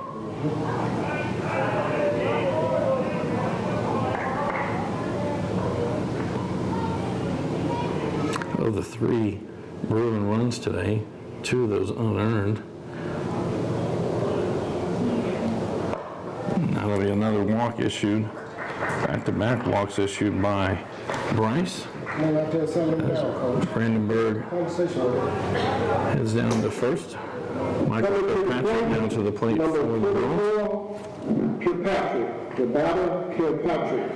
Of the 3 Bruin runs today, 2 of those unearned. That'll be another walk issued, back-to-back walks issued by Bryce. Brandenburg heads down to first. Michael Kirkpatrick down to the plate for the Bruins. Kirkpatrick, the batter, Kirkpatrick.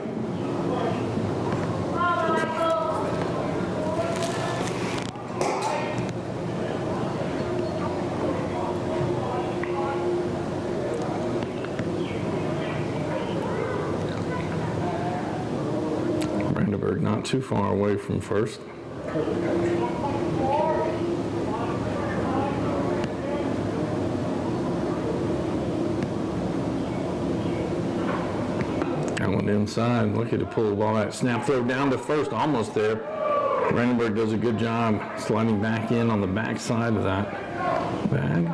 Brandenburg not too far away from first. That one inside, lucky to pull the ball out. Snap throw down to first, almost there. Brandenburg does a good job sliding back in on the back side of that bag.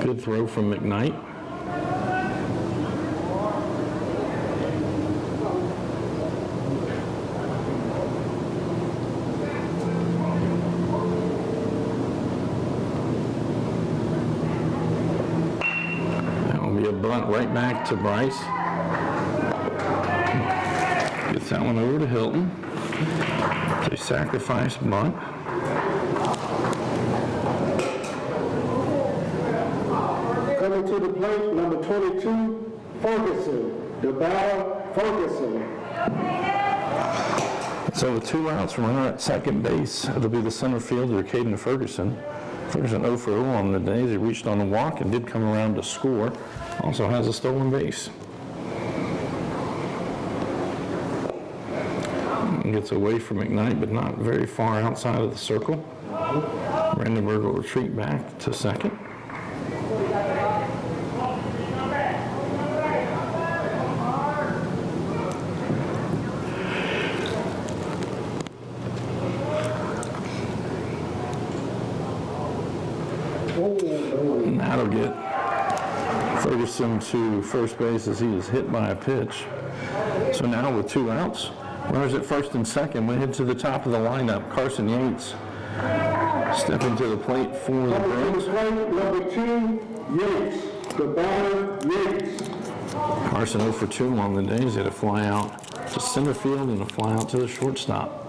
Good throw from McKnight. A bunt right back to Bryce. Gets that one over to Hilton. It's a sacrifice bunt. Coming to the plate, number 22, Ferguson. The batter, Ferguson. So with 2 outs, runner at second base. It'll be the center fielder, Caden Ferguson. Ferguson 0 for 0 on the day. He reached on a walk and did come around to score. Also has a stolen base. And gets away from McKnight, but not very far outside of the circle. Brandenburg will retreat back to second. And that'll get Ferguson to first base as he is hit by a pitch. So now with 2 outs, runners at first and second, we head to the top of the lineup. Carson Yates stepping to the plate for the Bruins. Number 2, Yates. The batter, Yates. Carson 0 for 2 on the day. He's had a fly out to center field and a fly out to the shortstop.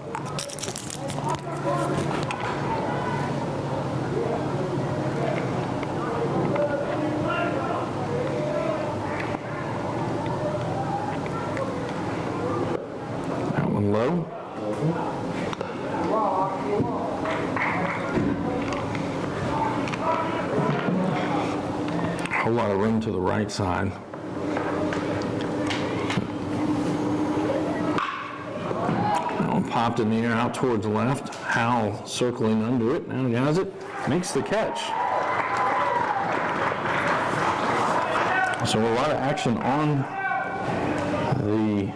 Low. A whole lot of room to the right side. That one popped in the air out towards the left. Howell circling under it. Now he has it. Makes the catch. So a lot of action on the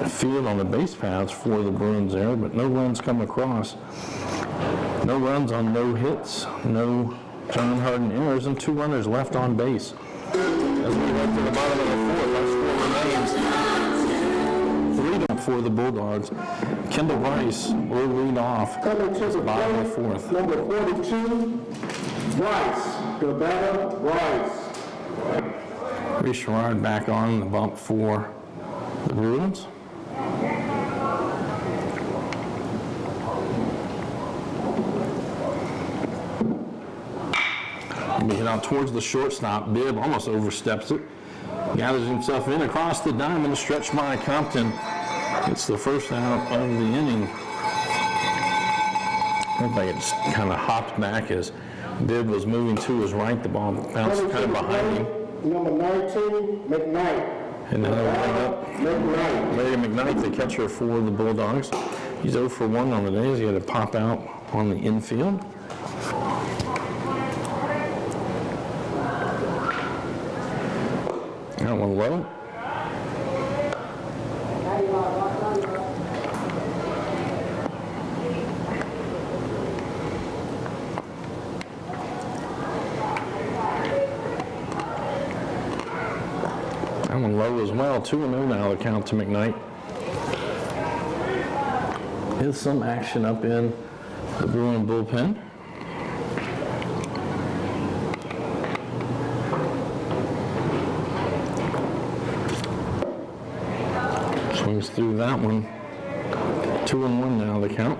field on the base paths for the Bruins there, but no runs come across. No runs on no hits, no John Harden errors, and 2 runners left on base. As we head to the bottom of the 4th, our score remains 3 up for the Bulldogs. Kendall Bryce will lead off Coming to the bottom of the plate, 4th. number 42, Bryce. The batter, Bryce. Reese Sherrard back on the bump for the Bruins. be hit out towards the shortstop. Bibb almost oversteps it. Gathers himself in across the diamond. Stretched by Compton. It's the first out of the inning. Looked like it just kind of hopped back as Bibb was moving to his right. The ball bounced kind of behind him. Number 19, McKnight. And now they'll bring up Larry McKnight, the catcher for the Bulldogs. He's 0 for 1 on the day as he had to pop out on the infield. That one low. That one low as well. 2-0 now, the count to McKnight. Here's some action up in the Bruin bullpen. Swings through that one. 2-1 now, the count.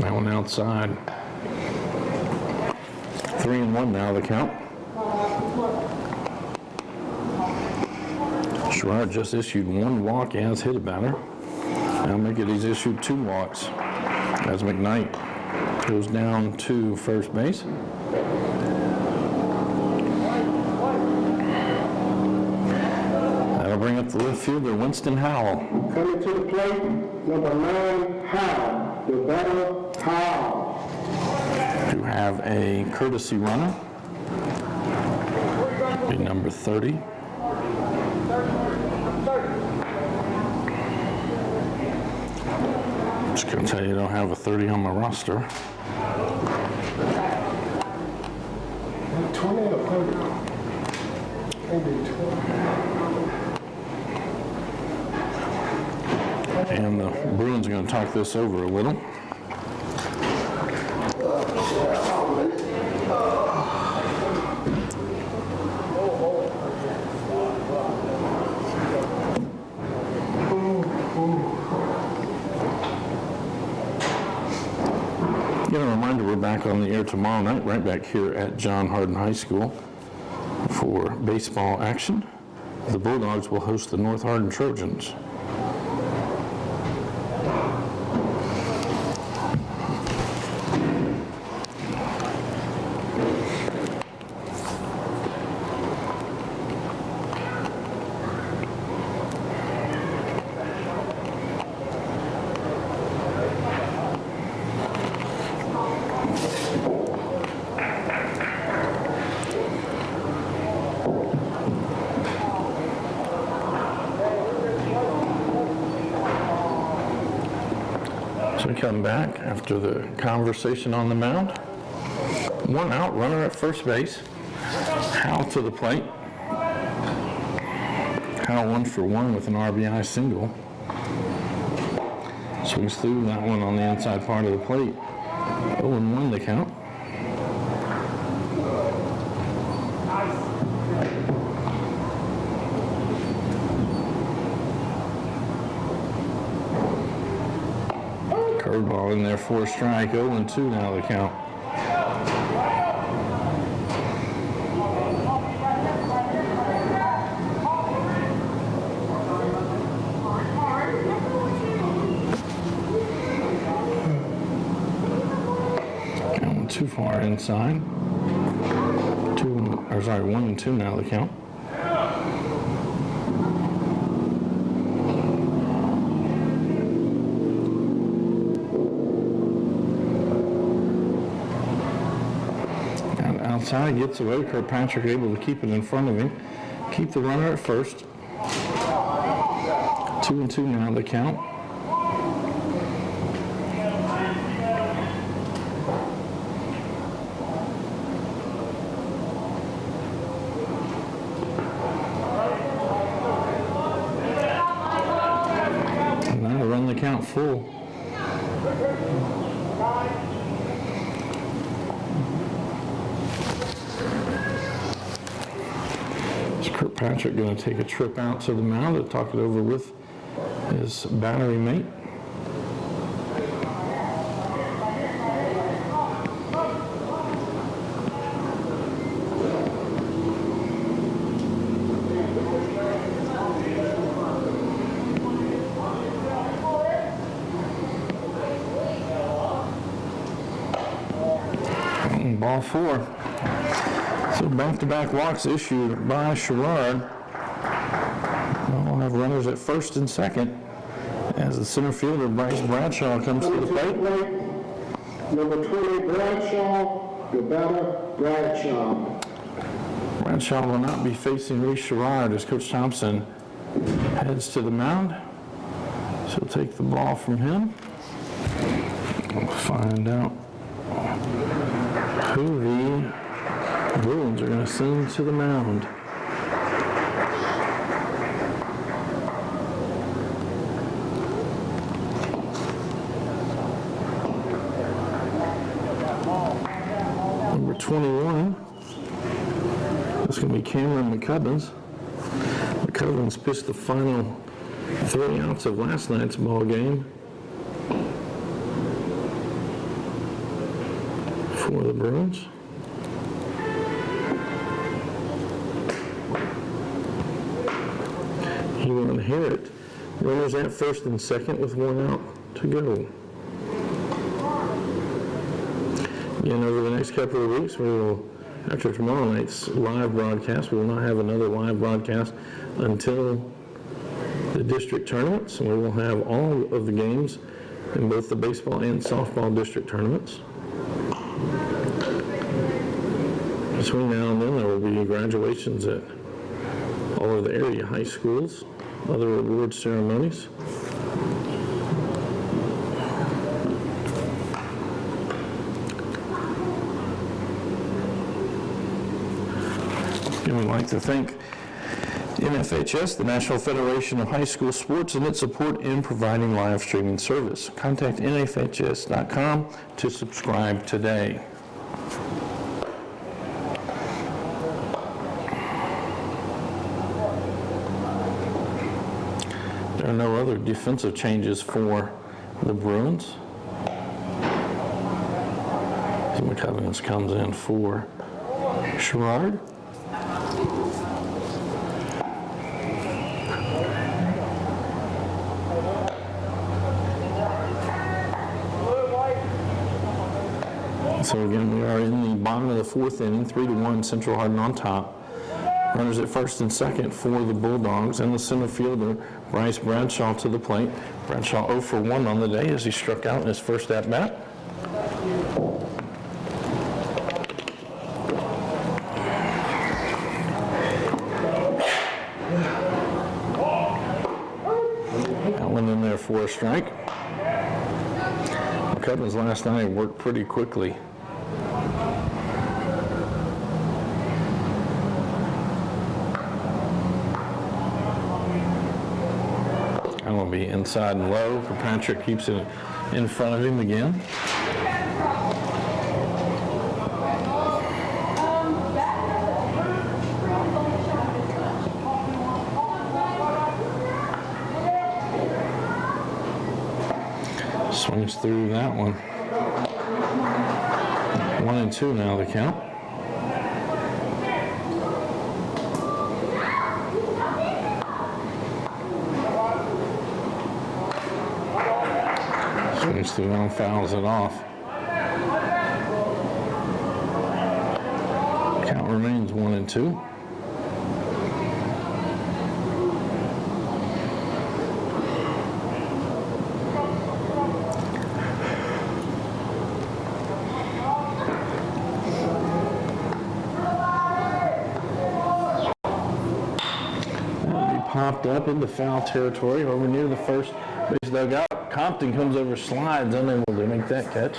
That one outside. 3-1 now, the count. Sherrard just issued 1 walk as hit a batter. Now he's issued 2 walks as McKnight goes down to first base. That'll bring up the left fielder, Winston Howell. Coming to the plate, number 9, Howell. The batter, Howell. To have a courtesy runner. Be number 30. Just gonna tell you I don't have a 30 on my roster. 20 or 30? Maybe 20. And the Bruins are going to talk this over a little. Again, a reminder, we're back on the air tomorrow night, right back here at John Hardin High School for baseball action. The Bulldogs will host the North Hardin Trojans. So we come back after the conversation on the mound. 1 out, runner at first base. Howell to the plate. Howell 1 for 1 with an RBI single. Swings through that one on the inside part of the plate. 0-1 the count. Curveball in there for a strike. 0-2 now the count. Going too far inside. 1-2 now the count. Outside, gets away. Kirkpatrick able to keep it in front of him. Keep the runner at first. 2-2 now the count. And that'll run the count full. Kirkpatrick going to take a trip out to the mound to talk it over with his battery mate. And ball 4. So back-to-back walks issued by Sherrard. We'll have runners at first and second as the center fielder Bryce Bradshaw comes to the plate. Number 20, Bradshaw, the batter, Bradshaw. Bradshaw will not be facing Reese Sherrard as Coach Thompson heads to the mound. So he'll take the ball from him. We'll find out who the Bruins are going to send to the mound. Number 21, that's going to be Cameron McCubbins. McCubbins pitched the final 3 outs of last night's ball game for the Bruins. He will inherit runners at first and second with 1 out to go. Again, over the next couple of weeks, we will, after tomorrow night's live broadcast, we will not have another live broadcast until the district tournaments. We will have all of the games in both the baseball and softball district tournaments. Between now and then, there will be graduations at all of the area high schools, other award ceremonies. And we'd like to thank NFHS, the National Federation of High School Sports, and its support in providing live streaming service. Contact nfhs.com to subscribe today. There are no other defensive changes for the Bruins. So McCubbins comes in for Sherrard. So again, we are in the bottom of the 4th inning, 3-1, Central Hardin on top. Runners at first and second for the Bulldogs, and the center fielder, Bryce Bradshaw, to the plate. Bradshaw 0 for 1 on the day as he struck out in his first at-bat. That one in there for a strike. McCubbins last night worked pretty quickly. That will be inside and low. Kirkpatrick keeps it in front of him again. Swings through that one. 1-2 now the count. Swings through that one, fouls it off. Count remains 1-2. Popped up into foul territory over near the first base dugout. Compton comes over, slides, unable to make that catch.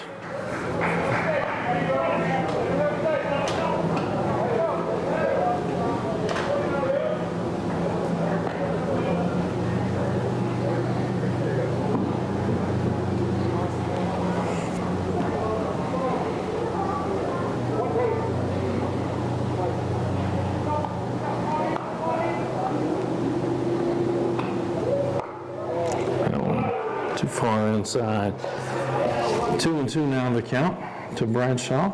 Too far inside. 2-2 now the count to Bradshaw.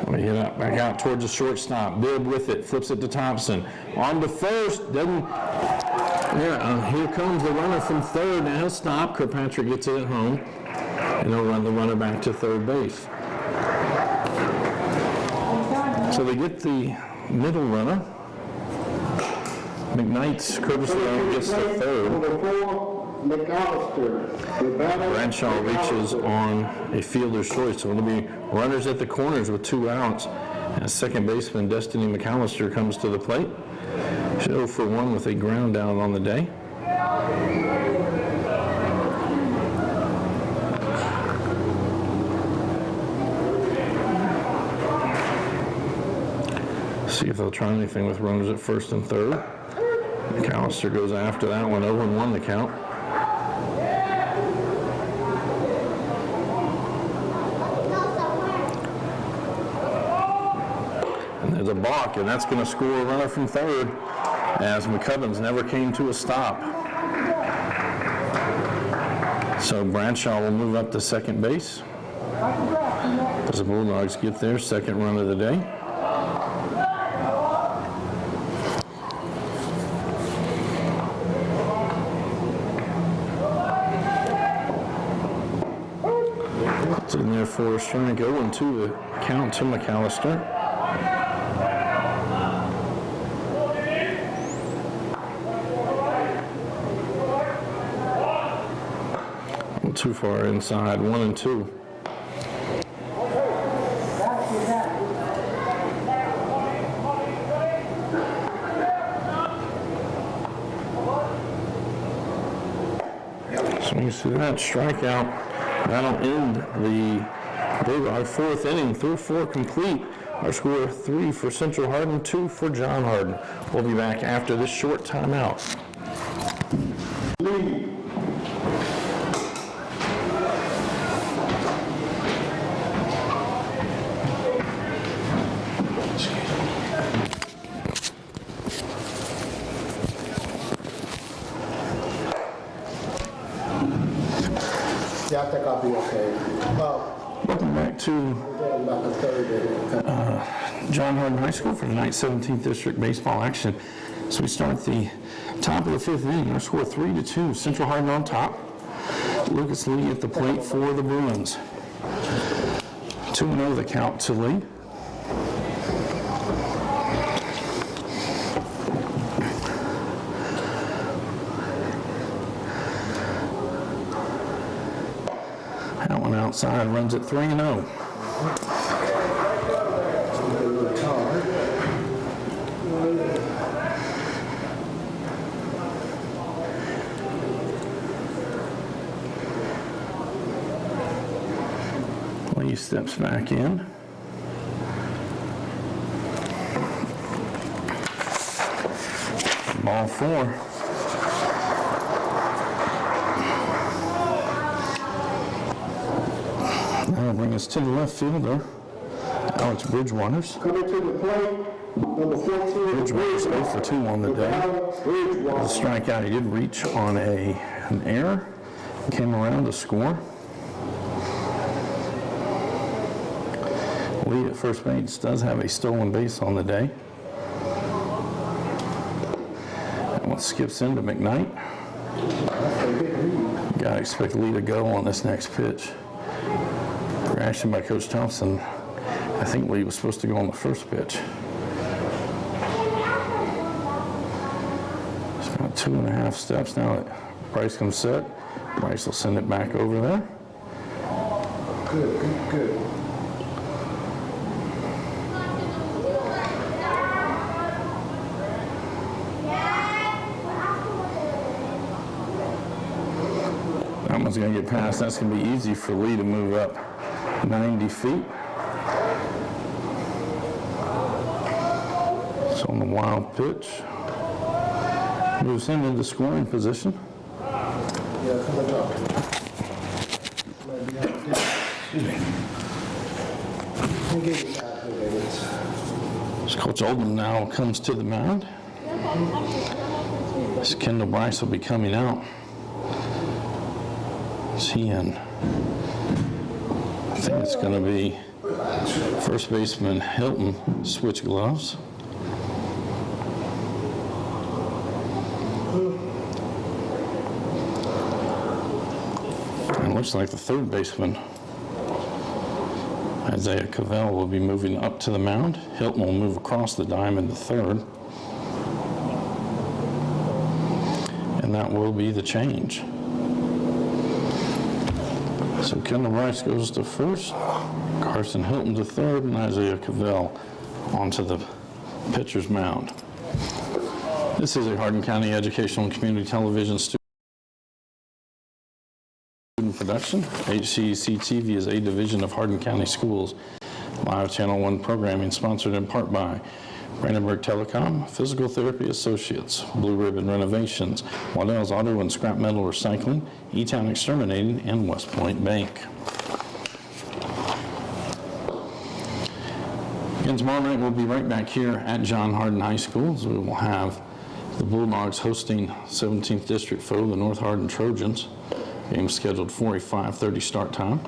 We hit up back out towards the shortstop. Bibb with it, flips it to Thompson. On to first, doesn't. Yeah, here comes the runner from third. Now he'll stop. Kirkpatrick gets it at home, and he'll run the runner back to third base. So they get the middle runner. McKnight's courtesy runner gets to third. Bradshaw reaches on a fielder's choice, so it'll be runners at the corners with 2 outs. And second baseman Destiny McAllister comes to the plate. She's 0 for 1 with a ground out on the day. See if they'll try anything with runners at first and third. McAllister goes after that one, 0-1 the count. And there's a balk, and that's going to score a runner from third, as McCubbins never came to a stop. So Bradshaw will move up to second base as the Bulldogs get their second run of the day. It's in there for a strike, 0-2 the count to McAllister. Too far inside, 1-2. So you see that strikeout. That'll end the our fourth inning. Through 4 complete. Our score 3 for Central Hardin, 2 for John Hardin. We'll be back after this short timeout. Yeah, I think I'll be okay. Welcome back to About the third day. John Hardin High School for tonight's 17th District baseball action. So we start the top of the 5th inning. Our score 3-2. Central Hardin on top. Lucas Lee at the plate for the Bruins. 2-0 the count to Lee. That one outside runs at 3-0. Lee steps back in. Ball 4. That'll bring us to the left fielder, Alex Bridgewaters. Coming to the plate, number 14. Bridgewaters 0 for 2 on the day. A strikeout, he did reach on an error, came around to score. Lead at first base does have a stolen base on the day. That one skips into McKnight. Got to expect Lee to go on this next pitch. Reaction by Coach Thompson. I think Lee was supposed to go on the first pitch. It's about 2.5 steps now that Bryce comes set. Bryce will send it back over there. Good. That one's going to get past. That's going to be easy for Lee to move up 90 feet. So on the wild pitch, moves him into scoring position. Yeah, come on up. Excuse me. Let me get you back here, ladies. As Coach Oldham now comes to the mound. As Kendall Bryce will be coming out. Is he in? I think it's going to be first baseman Hilton switch gloves. And it looks like the third baseman Isaiah Cavell will be moving up to the mound. Hilton will move across the diamond to third. And that will be the change. So Kendall Bryce goes to first, Carson Hilton to third, and Isaiah Cavell onto the pitcher's mound. This is a Hardin County Educational and Community Television student production. HCEC-TV is a division of Hardin County Schools. Live Channel 1 programming sponsored in part by Brandenburg Telecom, Physical Therapy Associates, Blue Ribbon Renovations, Waddell's Auto and Scrap Metal Recycling, E-Town Exterminating, and West Point Bank. Again, tomorrow night we'll be right back here at John Hardin High School. So we will have the Bulldogs hosting 17th District foe, the North Hardin Trojans. Game scheduled for a 5:30 start time.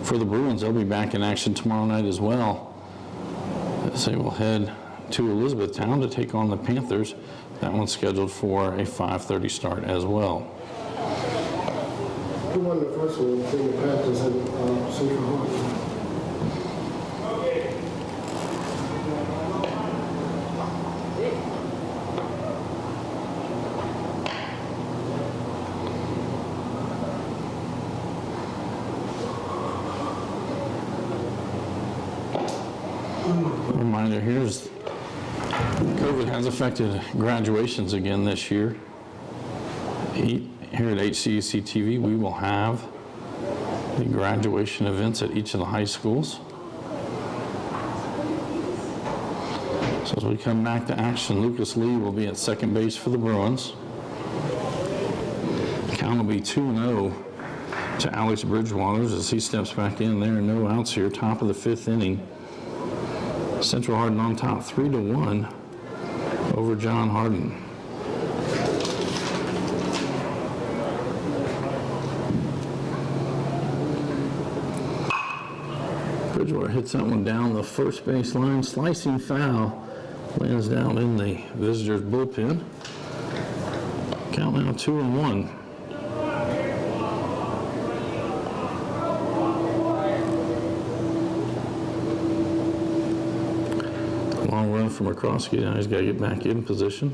For the Bruins, they'll be back in action tomorrow night as well. As they will head to Elizabethtown to take on the Panthers. That one's scheduled for a 5:30 start as well. Who won the first one between the Panthers and Central Hardin? Reminder here is COVID has affected graduations again this year. Here at HCEC-TV, we will have the graduation events at each of the high schools. So as we come back to action, Lucas Lee will be at second base for the Bruins. Count will be 2-0 to Alex Bridgewaters as he steps back in. There are no outs here, top of the 5th inning. Central Hardin on top 3-1 over John Hardin. Bridgewater hits that one down the first base line. Slicing foul lands down in the visitors' bullpen. Count now 2-1. Long run from McCroskey. Now he's got to get back in position.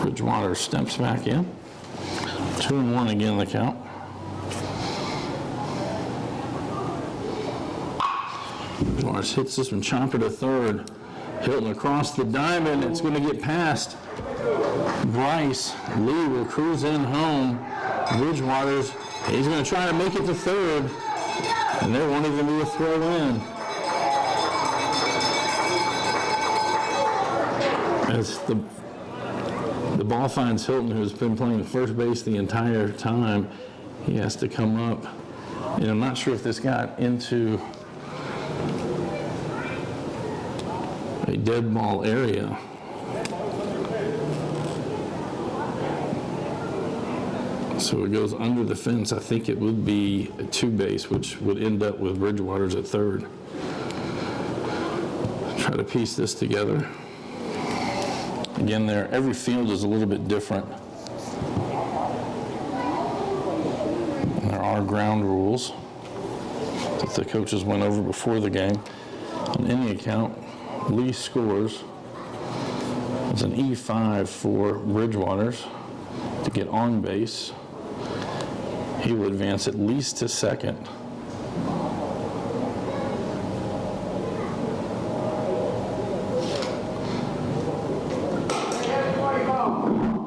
Bridgewater steps back in. 2-1 again the count. Bridgewater hits this one, chopper to third. Hilton across the diamond. It's going to get past Bryce. Lee will cruise in home. Bridgewater's, he's going to try to make it to third. And there won't even be a throw in. As the ball finds Hilton, who's been playing first base the entire time, he has to come up. And I'm not sure if this got into a dead ball area. So it goes under the fence. I think it would be a two base, which would end up with Bridgewater's at third. Try to piece this together. Again, every field is a little bit different. And there are ground rules that the coaches went over before the game. On any account, Lee scores. It's an E5 for Bridgewater's to get on base. He will advance at least to second.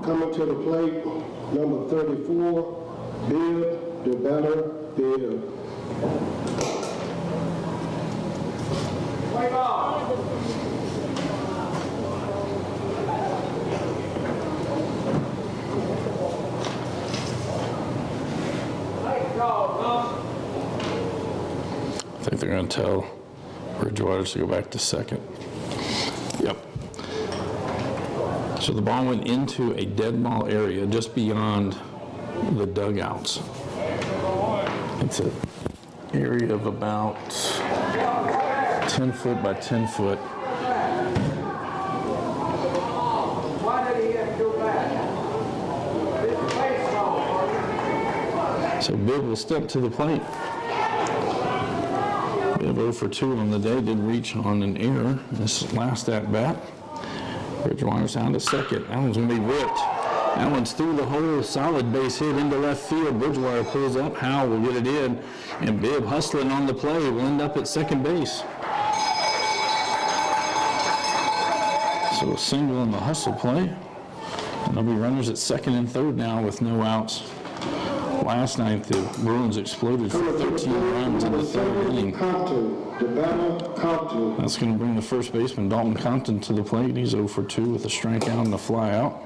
Coming to the plate, number 34, Bill DeBetter, Bill. going to tell Bridgewater to go back to second. Yep. So the ball went into a dead ball area just beyond the dugouts. It's an area of about 10 foot by 10 foot. So Bibb will step to the plate. Bibb 0 for 2 on the day, did reach on an error this last at bat. Bridgewater's down to second. That one's going to be ripped. That one's through the hole, solid base hit into left field. Bridgewater pulls up, Howell will get it in, and Bibb hustling on the play will end up at second base. So a single on the hustle play. And there'll be runners at second and third now with no outs. Last night, the Bruins exploded for 13 runs in the third inning. That's going to bring the first baseman, Dalton Compton, to the plate. He's 0 for 2 with a strikeout and a fly out.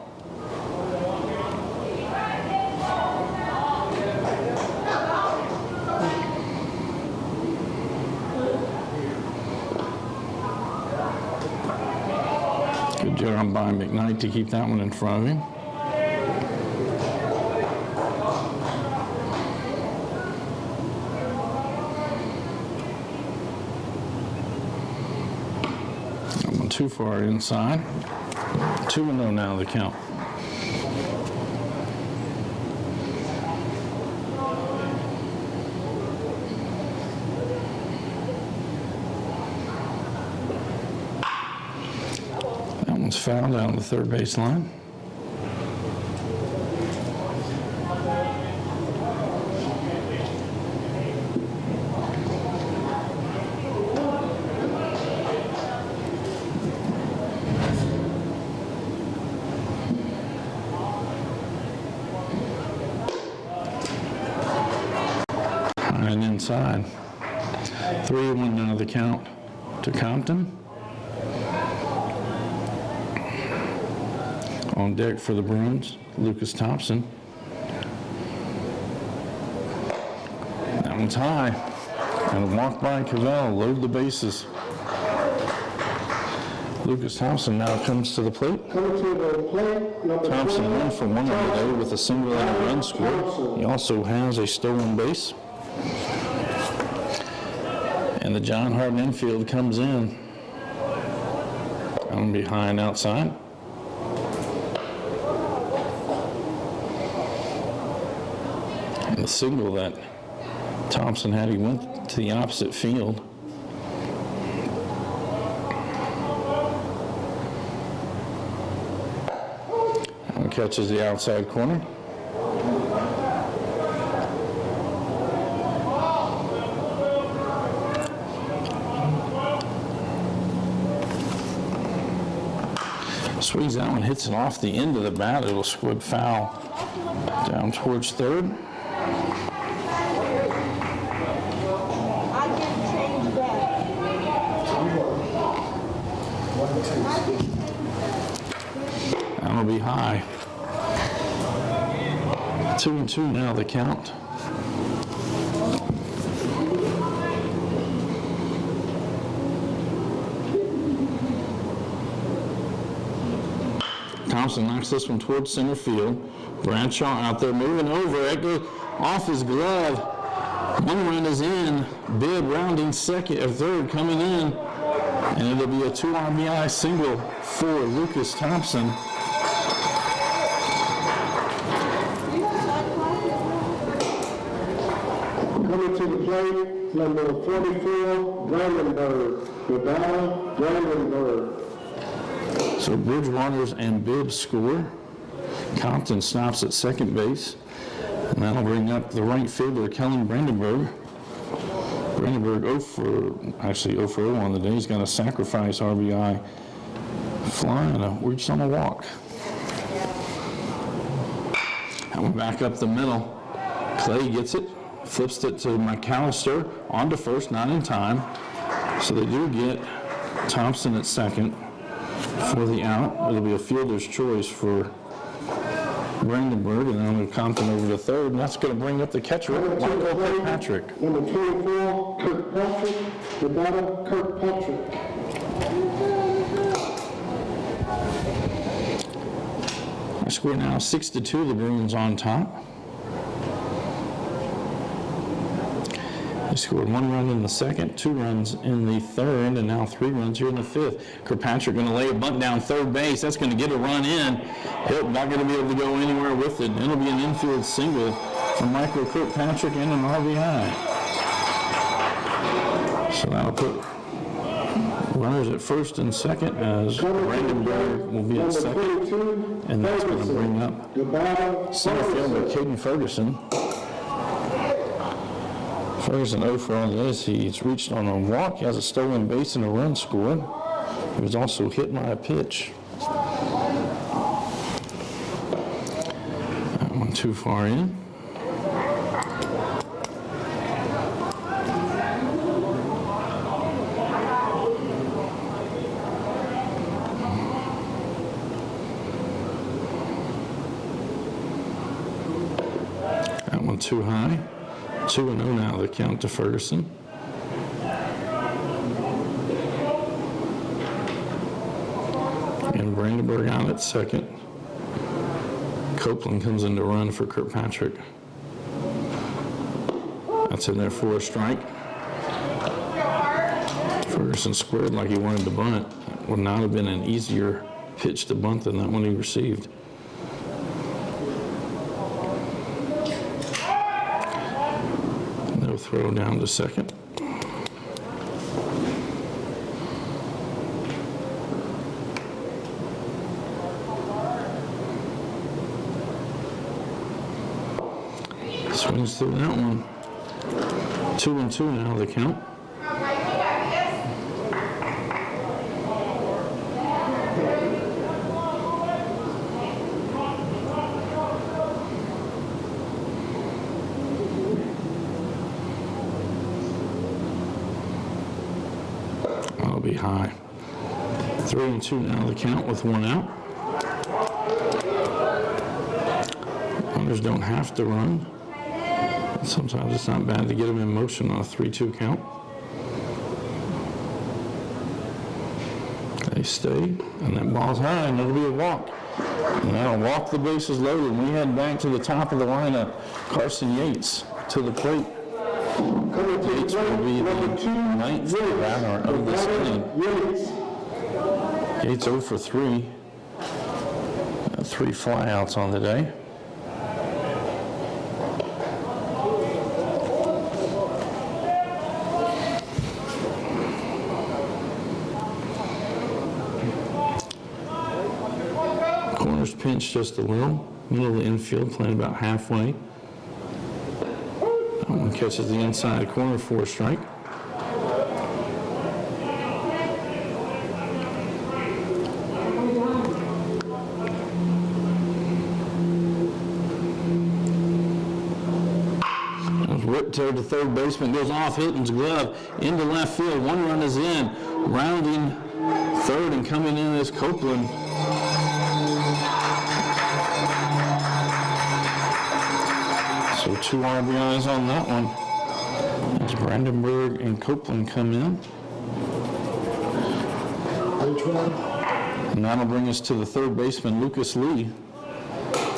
Good job by McKnight to keep that one in front of him. Too far inside. 2-0 now the count. That one's fouled out on the third base line. And inside. 3-1 now the count to Compton. On deck for the Bruins, Lucas Thompson. That one's high. And a walk by Cavell, load the bases. Lucas Thompson now comes to the plate. Thompson 1 for 1 on the day with a single and a run scored. He also has a stolen base. And the John Harden infield comes in. Down behind outside. And the single that Thompson had, he went to the opposite field. And catches the outside corner. Swings that one, hits it off the end of the bat. It'll squib foul down towards third. That'll be high. 2-2 now the count. Thompson knocks this one towards center field. Bradshaw out there moving over. It goes off his glove. One run is in. Bibb rounding second or third coming in. And it'll be a 2 RBI single for Lucas Thompson. Coming to the plate, number 44, Brandenburg. Nevada, Brandenburg. So Bridgewater's and Bibb score. Compton stops at second base. And that'll bring up the right fielder, Kellen Brandenburg. Brandenburg 0 for 0 on the day. He's got a sacrifice RBI fly and a reach on a walk. And we're back up the middle. Clay gets it, flips it to McAllister, on to first, not in time. So they do get Thompson at second for the out. It'll be a fielder's choice for Brandenburg, and then Compton over to third, and that's going to bring up the catcher, Michael Kirkpatrick. Number 24, Kirkpatrick, the batter, Kirkpatrick. Our score now 6-2, the Bruins on top. They scored 1 run in the second, 2 runs in the third, and now 3 runs here in the fifth. Kirkpatrick going to lay a bunt down third base. That's going to get a run in. He's not going to be able to go anywhere with it. It'll be an infield single from Michael Kirkpatrick and an RBI. So that'll put runners at first and second as Brandenburg will be at second. And that's going to bring up center fielder Caden Ferguson. Ferguson 0 for on this. He's reached on a walk. He has a stolen base and a run scored. He was also hit by a pitch. That one too far in. That one too high. 2-0 now, the count to Ferguson. And Brandenburg out at second. Copeland comes in to run for Kirkpatrick. That's in there for a strike. Ferguson squared like he wanted to bunt. It would not have been an easier pitch to bunt than that one he received. Throw down to second. Swings through that one. 2-2 now, the count. Be high. 3-2 now the count with 1 out. Runners don't have to run. Sometimes it's not bad to get them in motion on a 3-2 count. They stay, and that ball's high, and it'll be a walk. And that'll walk the bases loaded. We head back to the top of the lineup. Carson Yates to the plate. Yates will be the 9th batter of this inning. Yates 0 for 3. 3 flyouts on the day. Corners pinch just a little. Middle of the infield, playing about halfway. That one catches the inside corner for a strike. Whipped to the third baseman, goes off Hilton's glove into left field. 1 run is in. Rounding third and coming in is Copeland. So 2 RBIs on that one. As Brandenburg and Copeland come in. And that'll bring us to the third baseman, Lucas Lee.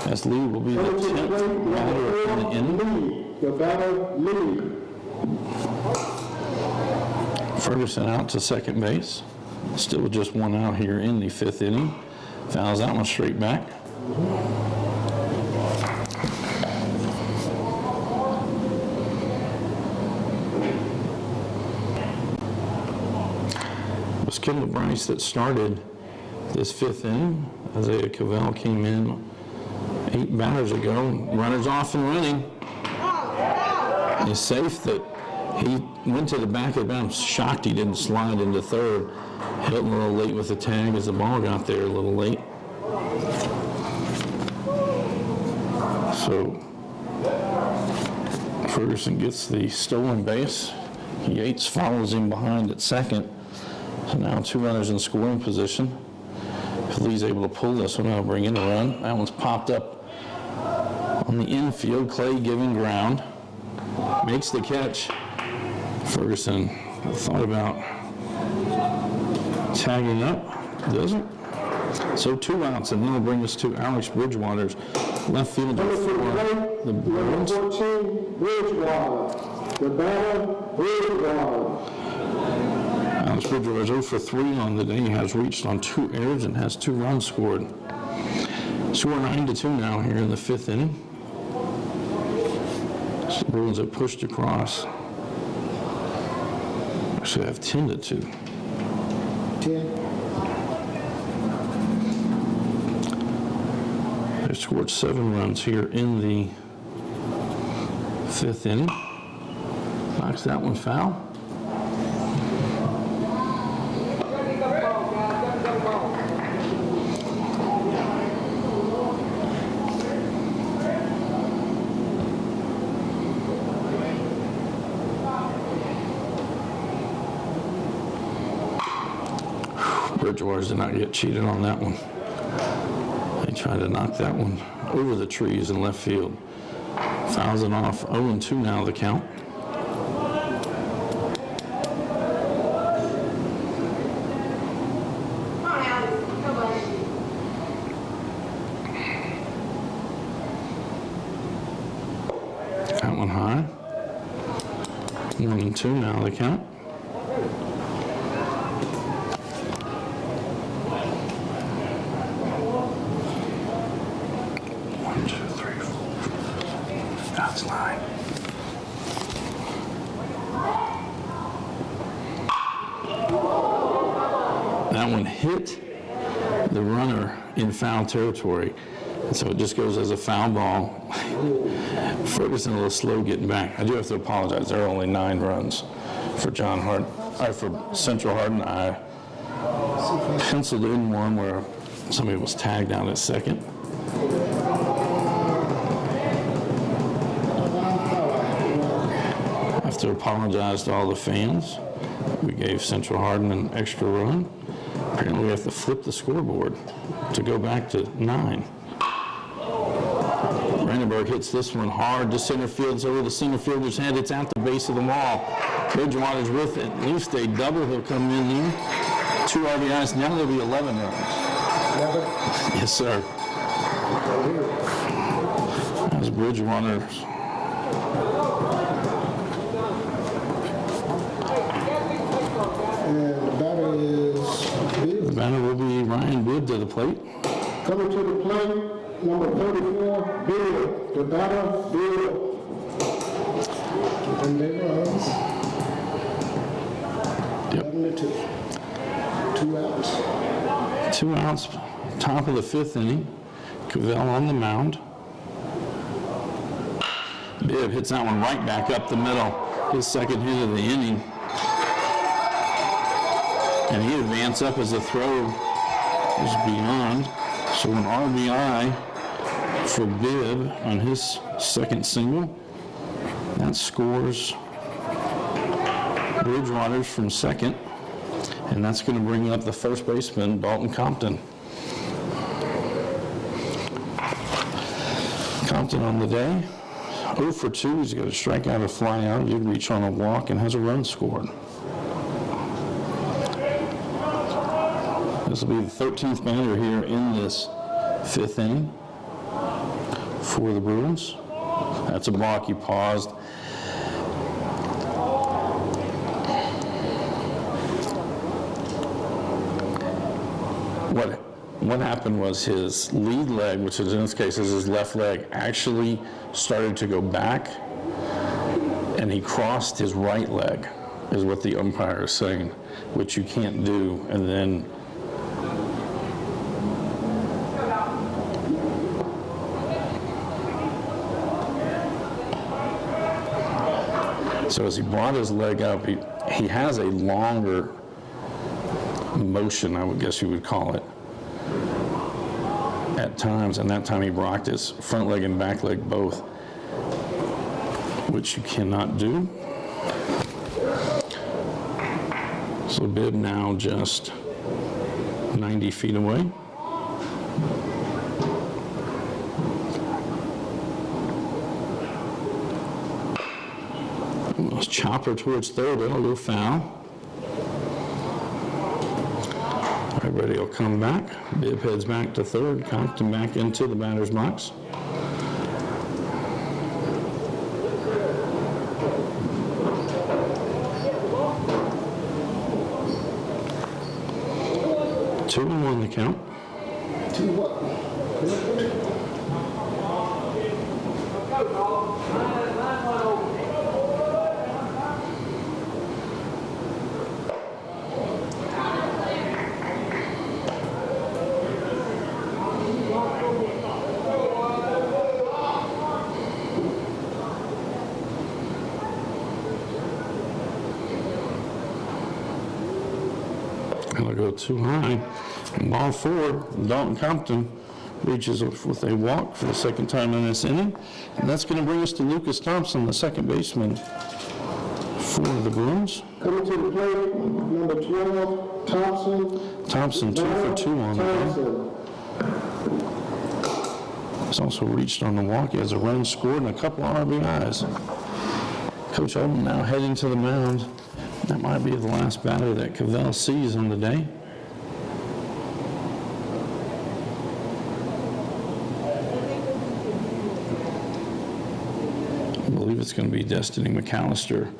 As Lee will be the 10th batter in the inning. The batter, Lee. Ferguson out to second base. Still just 1 out here in the 5th inning. Fouls that one straight back. It was Kendall Bryce that started this 5th inning. Isaiah Cavell came in 8 batters ago. Runners off and running. He's safe that he went to the back of the bounce. Shocked he didn't slide into third. Hit a little late with the tag as the ball got there a little late. So Ferguson gets the stolen base. Yates follows him behind at second. So now 2 runners in scoring position. If Lee's able to pull this one, I'll bring in a run. That one's popped up On the infield, Clay giving ground. Makes the catch. Ferguson thought about tagging up. Doesn't. So 2 outs, and that'll bring us to Alex Bridgewater's left fielder for the Bruins. Number 14, Bridgewater. The batter, Bridgewater. Alex Bridgewater is 0 for 3 on the day. He has reached on 2 errors and has 2 runs scored. Score 9-2 now here in the 5th inning. So the Bruins have pushed across. Actually, have 10-2. 10. They've scored 7 runs here in the 5th inning. Knocks that one foul. Bridgewater did not get cheated on that one. They tried to knock that one over the trees in left field. Fouls it off. 0-2 now the count. That one high. 1-2 now the count. That's 9. That one hit the runner in foul territory, and so it just goes as a foul ball. Ferguson a little slow getting back. I do have to apologize. There are only 9 runs for for Central Hardin. I penciled in one where somebody was tagged out at second. I have to apologize to all the fans. We gave Central Hardin an extra run. Apparently we have to flip the scoreboard to go back to 9. Brandenburg hits this one hard to center field. It's over the center fielder's head. It's at the base of the wall. Bridgewater's with at least a double. He'll come in there. 2 RBIs. Now there'll be 11 runs. 11. Yes, sir. That's Bridgewater's. And the batter is Bibb. The batter will be Ryan Bibb to the plate. Coming to the plate, number 34, Bibb. The batter, Bibb. And they runs. Yep. 11-2. 2 outs. 2 outs, top of the 5th inning. Cavell on the mound. Bibb hits that one right back up the middle. His second hit of the inning. And he advanced up as the throw was beyond. So an RBI for Bibb on his second single. That scores Bridgewater's from second. And that's going to bring up the first baseman, Dalton Compton. Compton on the day, 0 for 2. He's got a strikeout, a fly out. Did reach on a walk and has a run scored. This will be the 13th batter here in this 5th inning for the Bruins. That's a balk. He paused. What happened was his lead leg, which is in this case is his left leg, actually started to go back, and he crossed his right leg, is what the umpire is saying, which you can't do, and then so as he brought his leg up, he has a longer motion, I would guess you would call it, at times, and that time he blocked his front leg and back leg both, which you cannot do. So Bibb now just 90 feet away. chopper towards third, it'll go foul. Everybody will come back. Bibb heads back to third. Compton back into the batter's box. Two and one the count. 2-1. It'll go too high. Ball forward. Dalton Compton reaches with a walk for the second time in this inning. And that's going to bring us to Lucas Thompson, the second baseman for the Bruins. Coming to the plate, number 12, Thompson. Thompson 2 for 2 on the day. Thompson. He's also reached on the walk. He has a run scored and a couple of RBIs. Coach Oldham now heading to the mound. That might be the last batter that Cavell sees on the day. I believe it's going to be Destiny McAllister.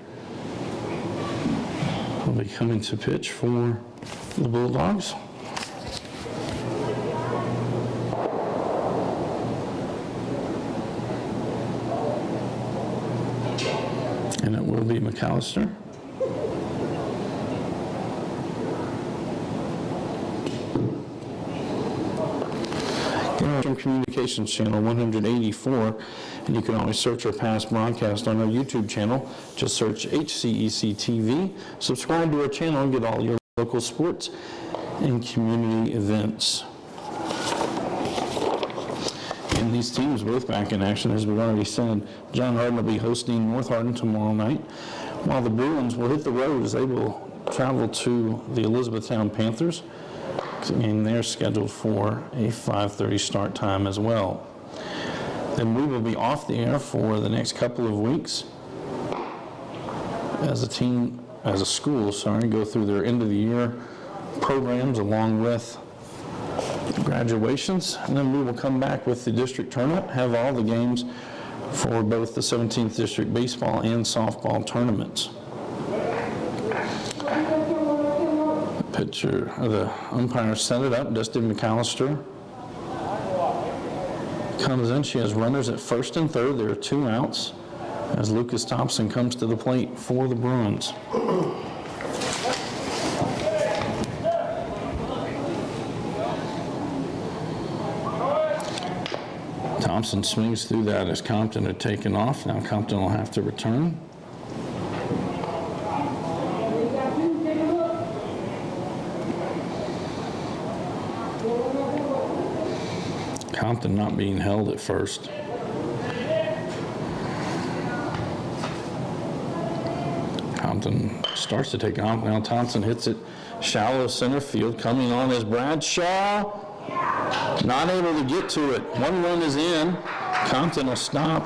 Will be coming to pitch for the Bulldogs. And it will be McAllister. Communications channel 184, and you can always search our past broadcast on our YouTube channel. Just search HCEC-TV, subscribe to our channel, and get all your local sports and community events. And these teams both back in action, as we've already said. John Hardin will be hosting North Hardin tomorrow night, while the Bruins will hit the road as they will travel to the Elizabethtown Panthers. And they're scheduled for a 5:30 start time as well. Then we will be off the air for the next couple of weeks as a school, go through their end of the year programs along with graduations. And then we will come back with the district tournament, have all the games for both the 17th district baseball and softball tournaments. The umpire set it up. Dustin McAllister comes in. She has runners at first and third. There are 2 outs as Lucas Thompson comes to the plate for the Bruins. Thompson swings through that as Compton had taken off. Now Compton will have to return. Compton not being held at first. Compton starts to take off. Now Thompson hits it shallow center field. Coming on is Bradshaw. Not able to get to it. 1 run is in. Compton will stop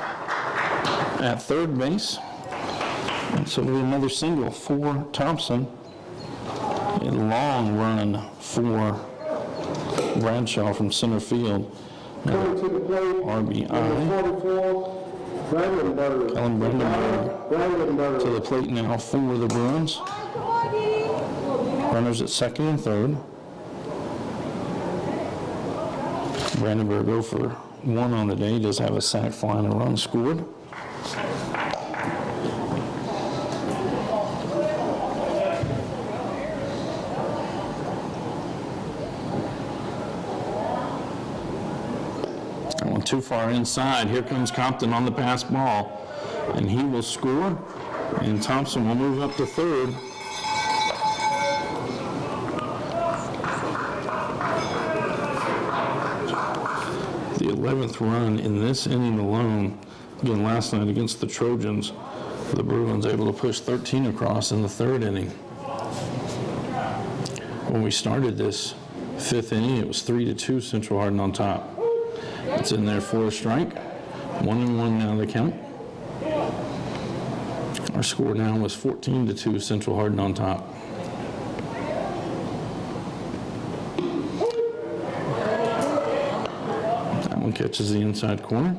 at third base. And so it'll be another single for Thompson. A long run for Bradshaw from center field. Coming to the plate, RBI. number 44, Brandenburg. Kellen Brandenburg to the plate now for the Bruins. Runners at second and third. Brandenburg 0 for 1 on the day. He does have a sac fly and a run scored. Too far inside. Here comes Compton on the pass ball, and he will score, and Thompson will move up to third. The 11th run in this inning alone. Again, last night against the Trojans, the Bruins able to push 13 across in the 3rd inning. When we started this 5th inning, it was 3-2 Central Hardin on top. It's in there for a strike. 1-1 now the count. Our Our score now was 14-2, Central Hardin on top. That one catches the inside corner.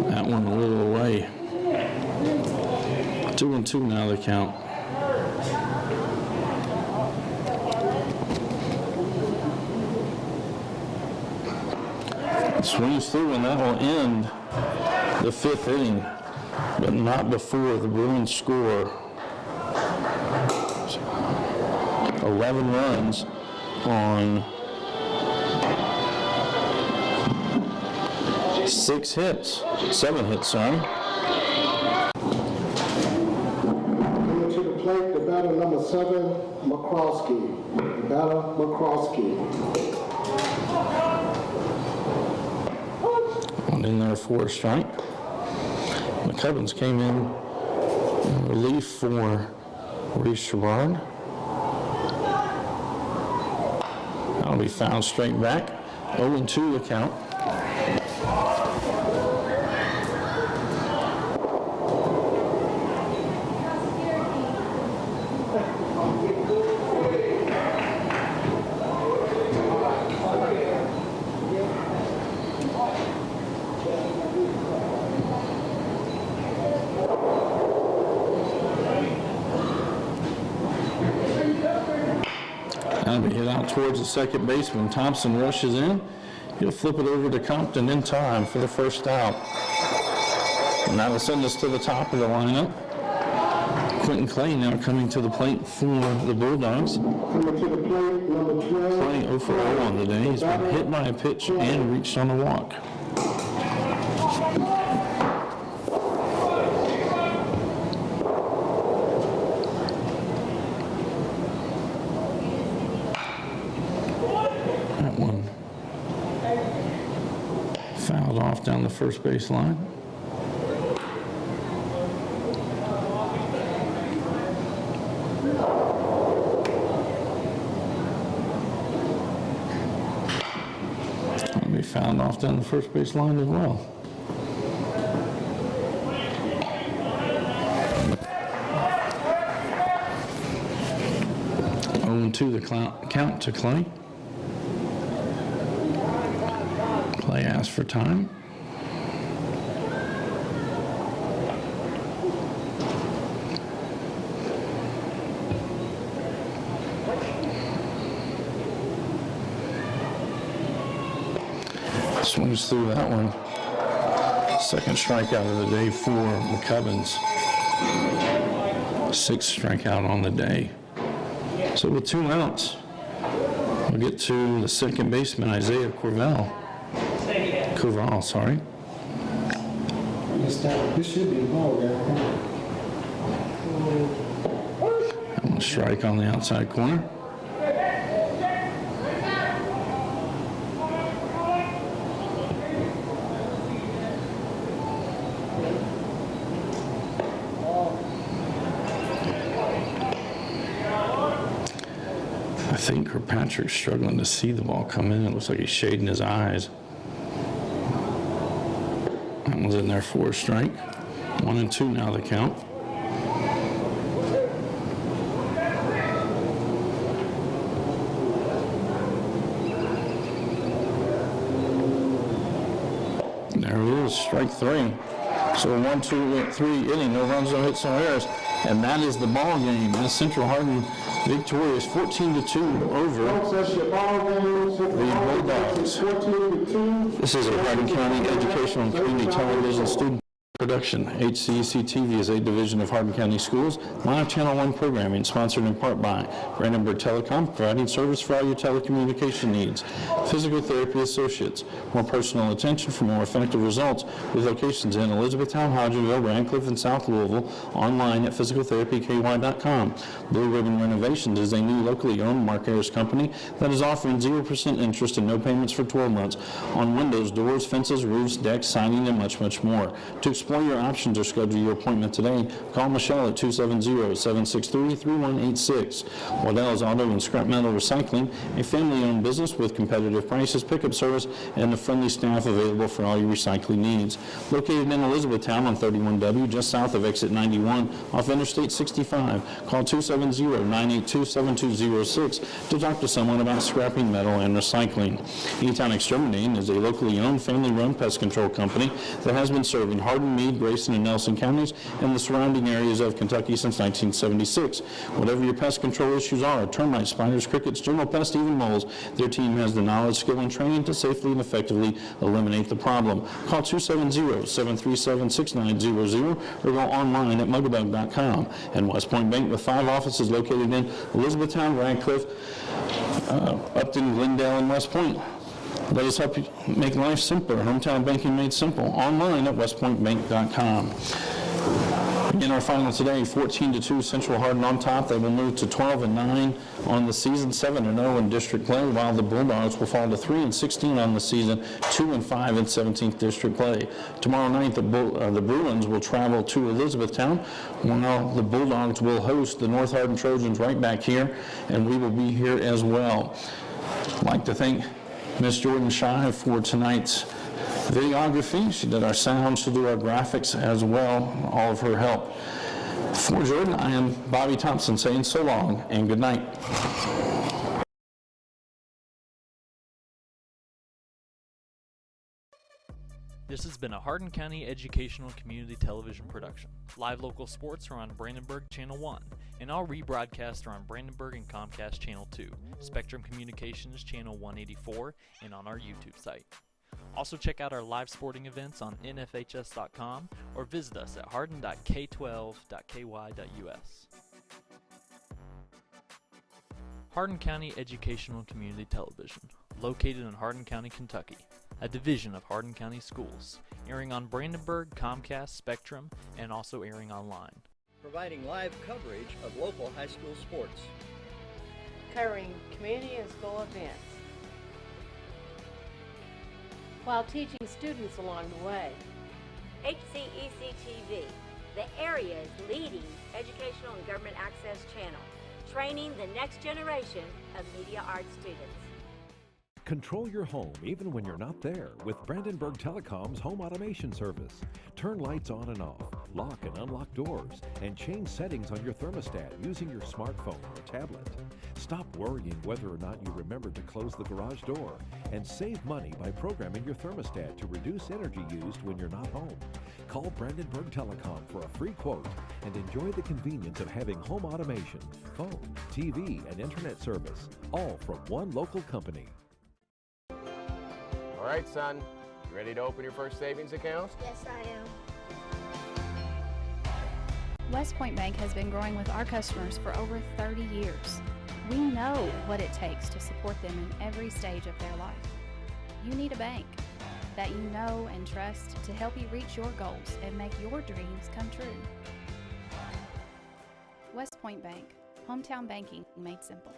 That one a little away. 2-2 now the count. Swings through, and that will end the 5th inning, but not before the Bruins score 11 runs on 7 hits, sorry. Coming to the plate, the batter number 7, McCroskey. The batter, McCroskey. In there for a strike. McCubbins came in relief for Reese Sherrard. That'll be fouled straight back. 0-2 the count. That'll be hit out towards the second baseman. Thompson rushes in. He'll flip it over to Compton in time for the first out. And that'll send us to the top of the lineup. Quentin Clay now coming to the plate for the Bulldogs. Coming to the plate, number 12. Clay 0 for 0 on the day. He's been hit by a pitch and reached on a walk. That one fouled off down the first base line. Found off down the first base line as well. To the count to Clay. Clay asks for time. Swings through that one. Second strikeout of the day for McCubbins. 6th strikeout on the day. So with 2 outs, we'll get to the second baseman, Isaiah Corval, sorry. This should be a ball game. That one strike on the outside corner. I think Kirkpatrick's struggling to see the ball come in. It looks like he's shading his eyes. That one's in there for a strike. 1-2 now the count. There it is, strike 3. So a 1-2-3 inning, no runs, no hits, no errors. And that is the ball game. As Central Hardin victorious 14-2 over the Bulldogs. This is a Hardin County Educational and Community Television student production. HCEC-TV is a division of Hardin County Schools. Live Channel 1 programming sponsored in part by Brandenburg Telecom, providing service for all your telecommunication needs. Physical Therapy Associates, more personal attention for more effective results, with locations in Elizabethtown, Hodgenville, Radcliffe, and South Louisville. Online at physicaltherapyky.com. Blue Ribbon Renovations is a new locally owned Mark Harris company that is offering 0% interest and no payments for 12 months on windows, doors, fences, roofs, decks, siding, and much, much more. To explore Explore your options or schedule your appointment today. Call Michelle at 270-763-3186. Waddell's Auto and Scrap Metal Recycling, a family-owned business with competitive prices, pickup service, and a friendly staff available for all your recycling needs. Located in Elizabethtown on 31W, just south of exit 91 off Interstate 65. Call 270-982-7206 to talk to someone about scrapping metal and recycling. E-Town Exterminating is a locally owned, family-run pest control company that has been serving Hardin, Meade, Grayson, and Nelson counties and the surrounding areas of Kentucky since 1976. Whatever your pest control issues are, termites, spiders, crickets, general pests, even moles, their team has the knowledge, skill, and training to safely and effectively eliminate the problem. Call 270-737-6900 or go online at mugabug.com. And West Point Bank, with 5 offices located in Elizabethtown, Radcliffe, Upton, Glendale, and West Point. Let us help you make life simpler. Hometown banking made simple. Online at westpointbank.com. In our final today, 14-2 Central Hardin on top. They will move to 12-9 on the season, 7-0 in district play, while the Bulldogs will fall to 3-16 on the season, 2-5 in 17th district play. Tomorrow night, the Bruins will travel to Elizabethtown, while the Bulldogs will host the North Hardin Trojans right back here, and we will be here as well. I'd like to thank Miss Jordan Shive for tonight's videography. She did our sound, she'll do our graphics as well, all of her help. For Jordan, I am Bobby Thompson saying so long and good night. This has been a Hardin County Educational Community Television production. Live local sports are on Brandenburg Channel 1, and all rebroadcasts are on Brandenburg and Comcast Channel 2, Spectrum Communications Channel 184, and on our YouTube site. Also check out our live sporting events on nfhs.com or visit us at hardin.k12.ky.us. Hardin County Educational Community Television, located in Hardin County, Kentucky, a division of Hardin County Schools, airing on Brandenburg, Comcast, Spectrum, and also airing online. Providing live coverage of local high school sports. Covering community and school events, while teaching students along the way. HCEC-TV, the area's leading educational and government access channel, training the next generation of media arts students. Control your home even when you're not there with Brandenburg Telecom's home automation service. Turn lights on and off, lock and unlock doors, and change settings on your thermostat using your smartphone or tablet. Stop worrying whether or not you remember to close the garage door, and save money by programming your thermostat to reduce energy used when you're not home. Call Brandenburg Telecom for a free quote and enjoy the convenience of having home automation, phone, TV, and internet service, all from one local company. All right, son, you ready to open your first savings account? Yes, I am. West Point Bank has been growing with our customers for over 30 years. We know what it takes to support them in every stage of their life. You need a bank that you know and trust to help you reach your goals and make your dreams come true. West Point Bank, hometown banking made simple.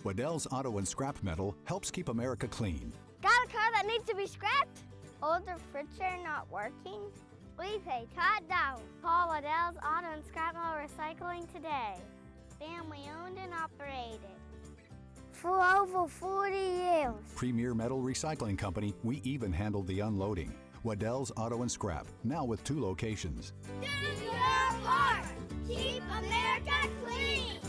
Waddell's Auto and Scrap Metal helps keep America clean. Got a car that needs to be scrapped? Older furniture not working? We pay top dollar. Call Waddell's Auto and Scrap Metal Recycling today. Family owned and operated for over 40 years. Premier Metal Recycling Company, we even handled the unloading. Waddell's Auto and Scrap, now with 2 locations. Do your part. Keep America clean.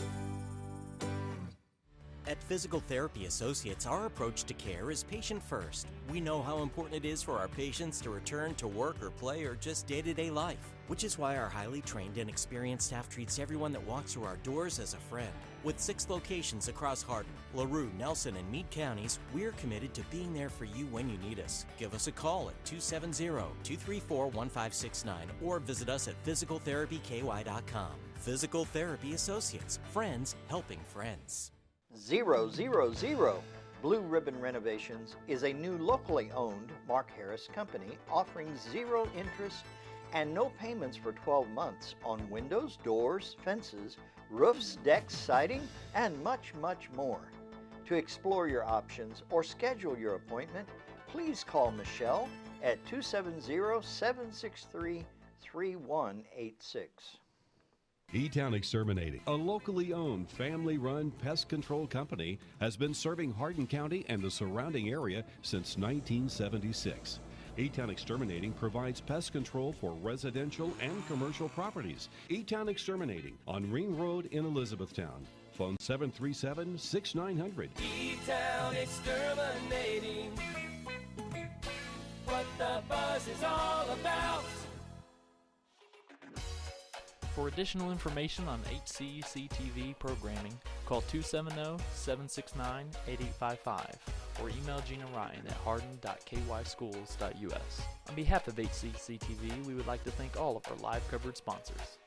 At Physical Therapy Associates, our approach to care is patient first. We know how important it is for our patients to return to work or play or just day-to-day life, which is why our highly trained and experienced staff treats everyone that walks through our doors as a friend. With 6 locations across Hardin, LaRue, Nelson, and Meade counties, we're committed to being there for you when you need us. Give us a call at 270-234-1569 or visit us at physicaltherapyky.com. Physical Therapy Associates, friends helping friends. 000 Blue Ribbon Renovations is a new locally owned Mark Harris company offering 0 interest and no payments for 12 months on windows, doors, fences, roofs, decks, siding, and much, much more. To explore your options or schedule your appointment, please call Michelle at 270-763-3186. E-Town Exterminating, a locally owned, family-run pest control company, has been serving Hardin County and the surrounding area since 1976. E-Town Exterminating provides pest control for residential and commercial properties. E-Town Exterminating on Ring Road in Elizabethtown. Phone 737-6900. E-Town Exterminating, what the buzz is all about. For additional information on HCEC-TV programming, call 270-769-8855 or email Gina Ryan at hardin.kyschools.us. On behalf of HCEC-TV, we would like to thank all of our live coverage sponsors.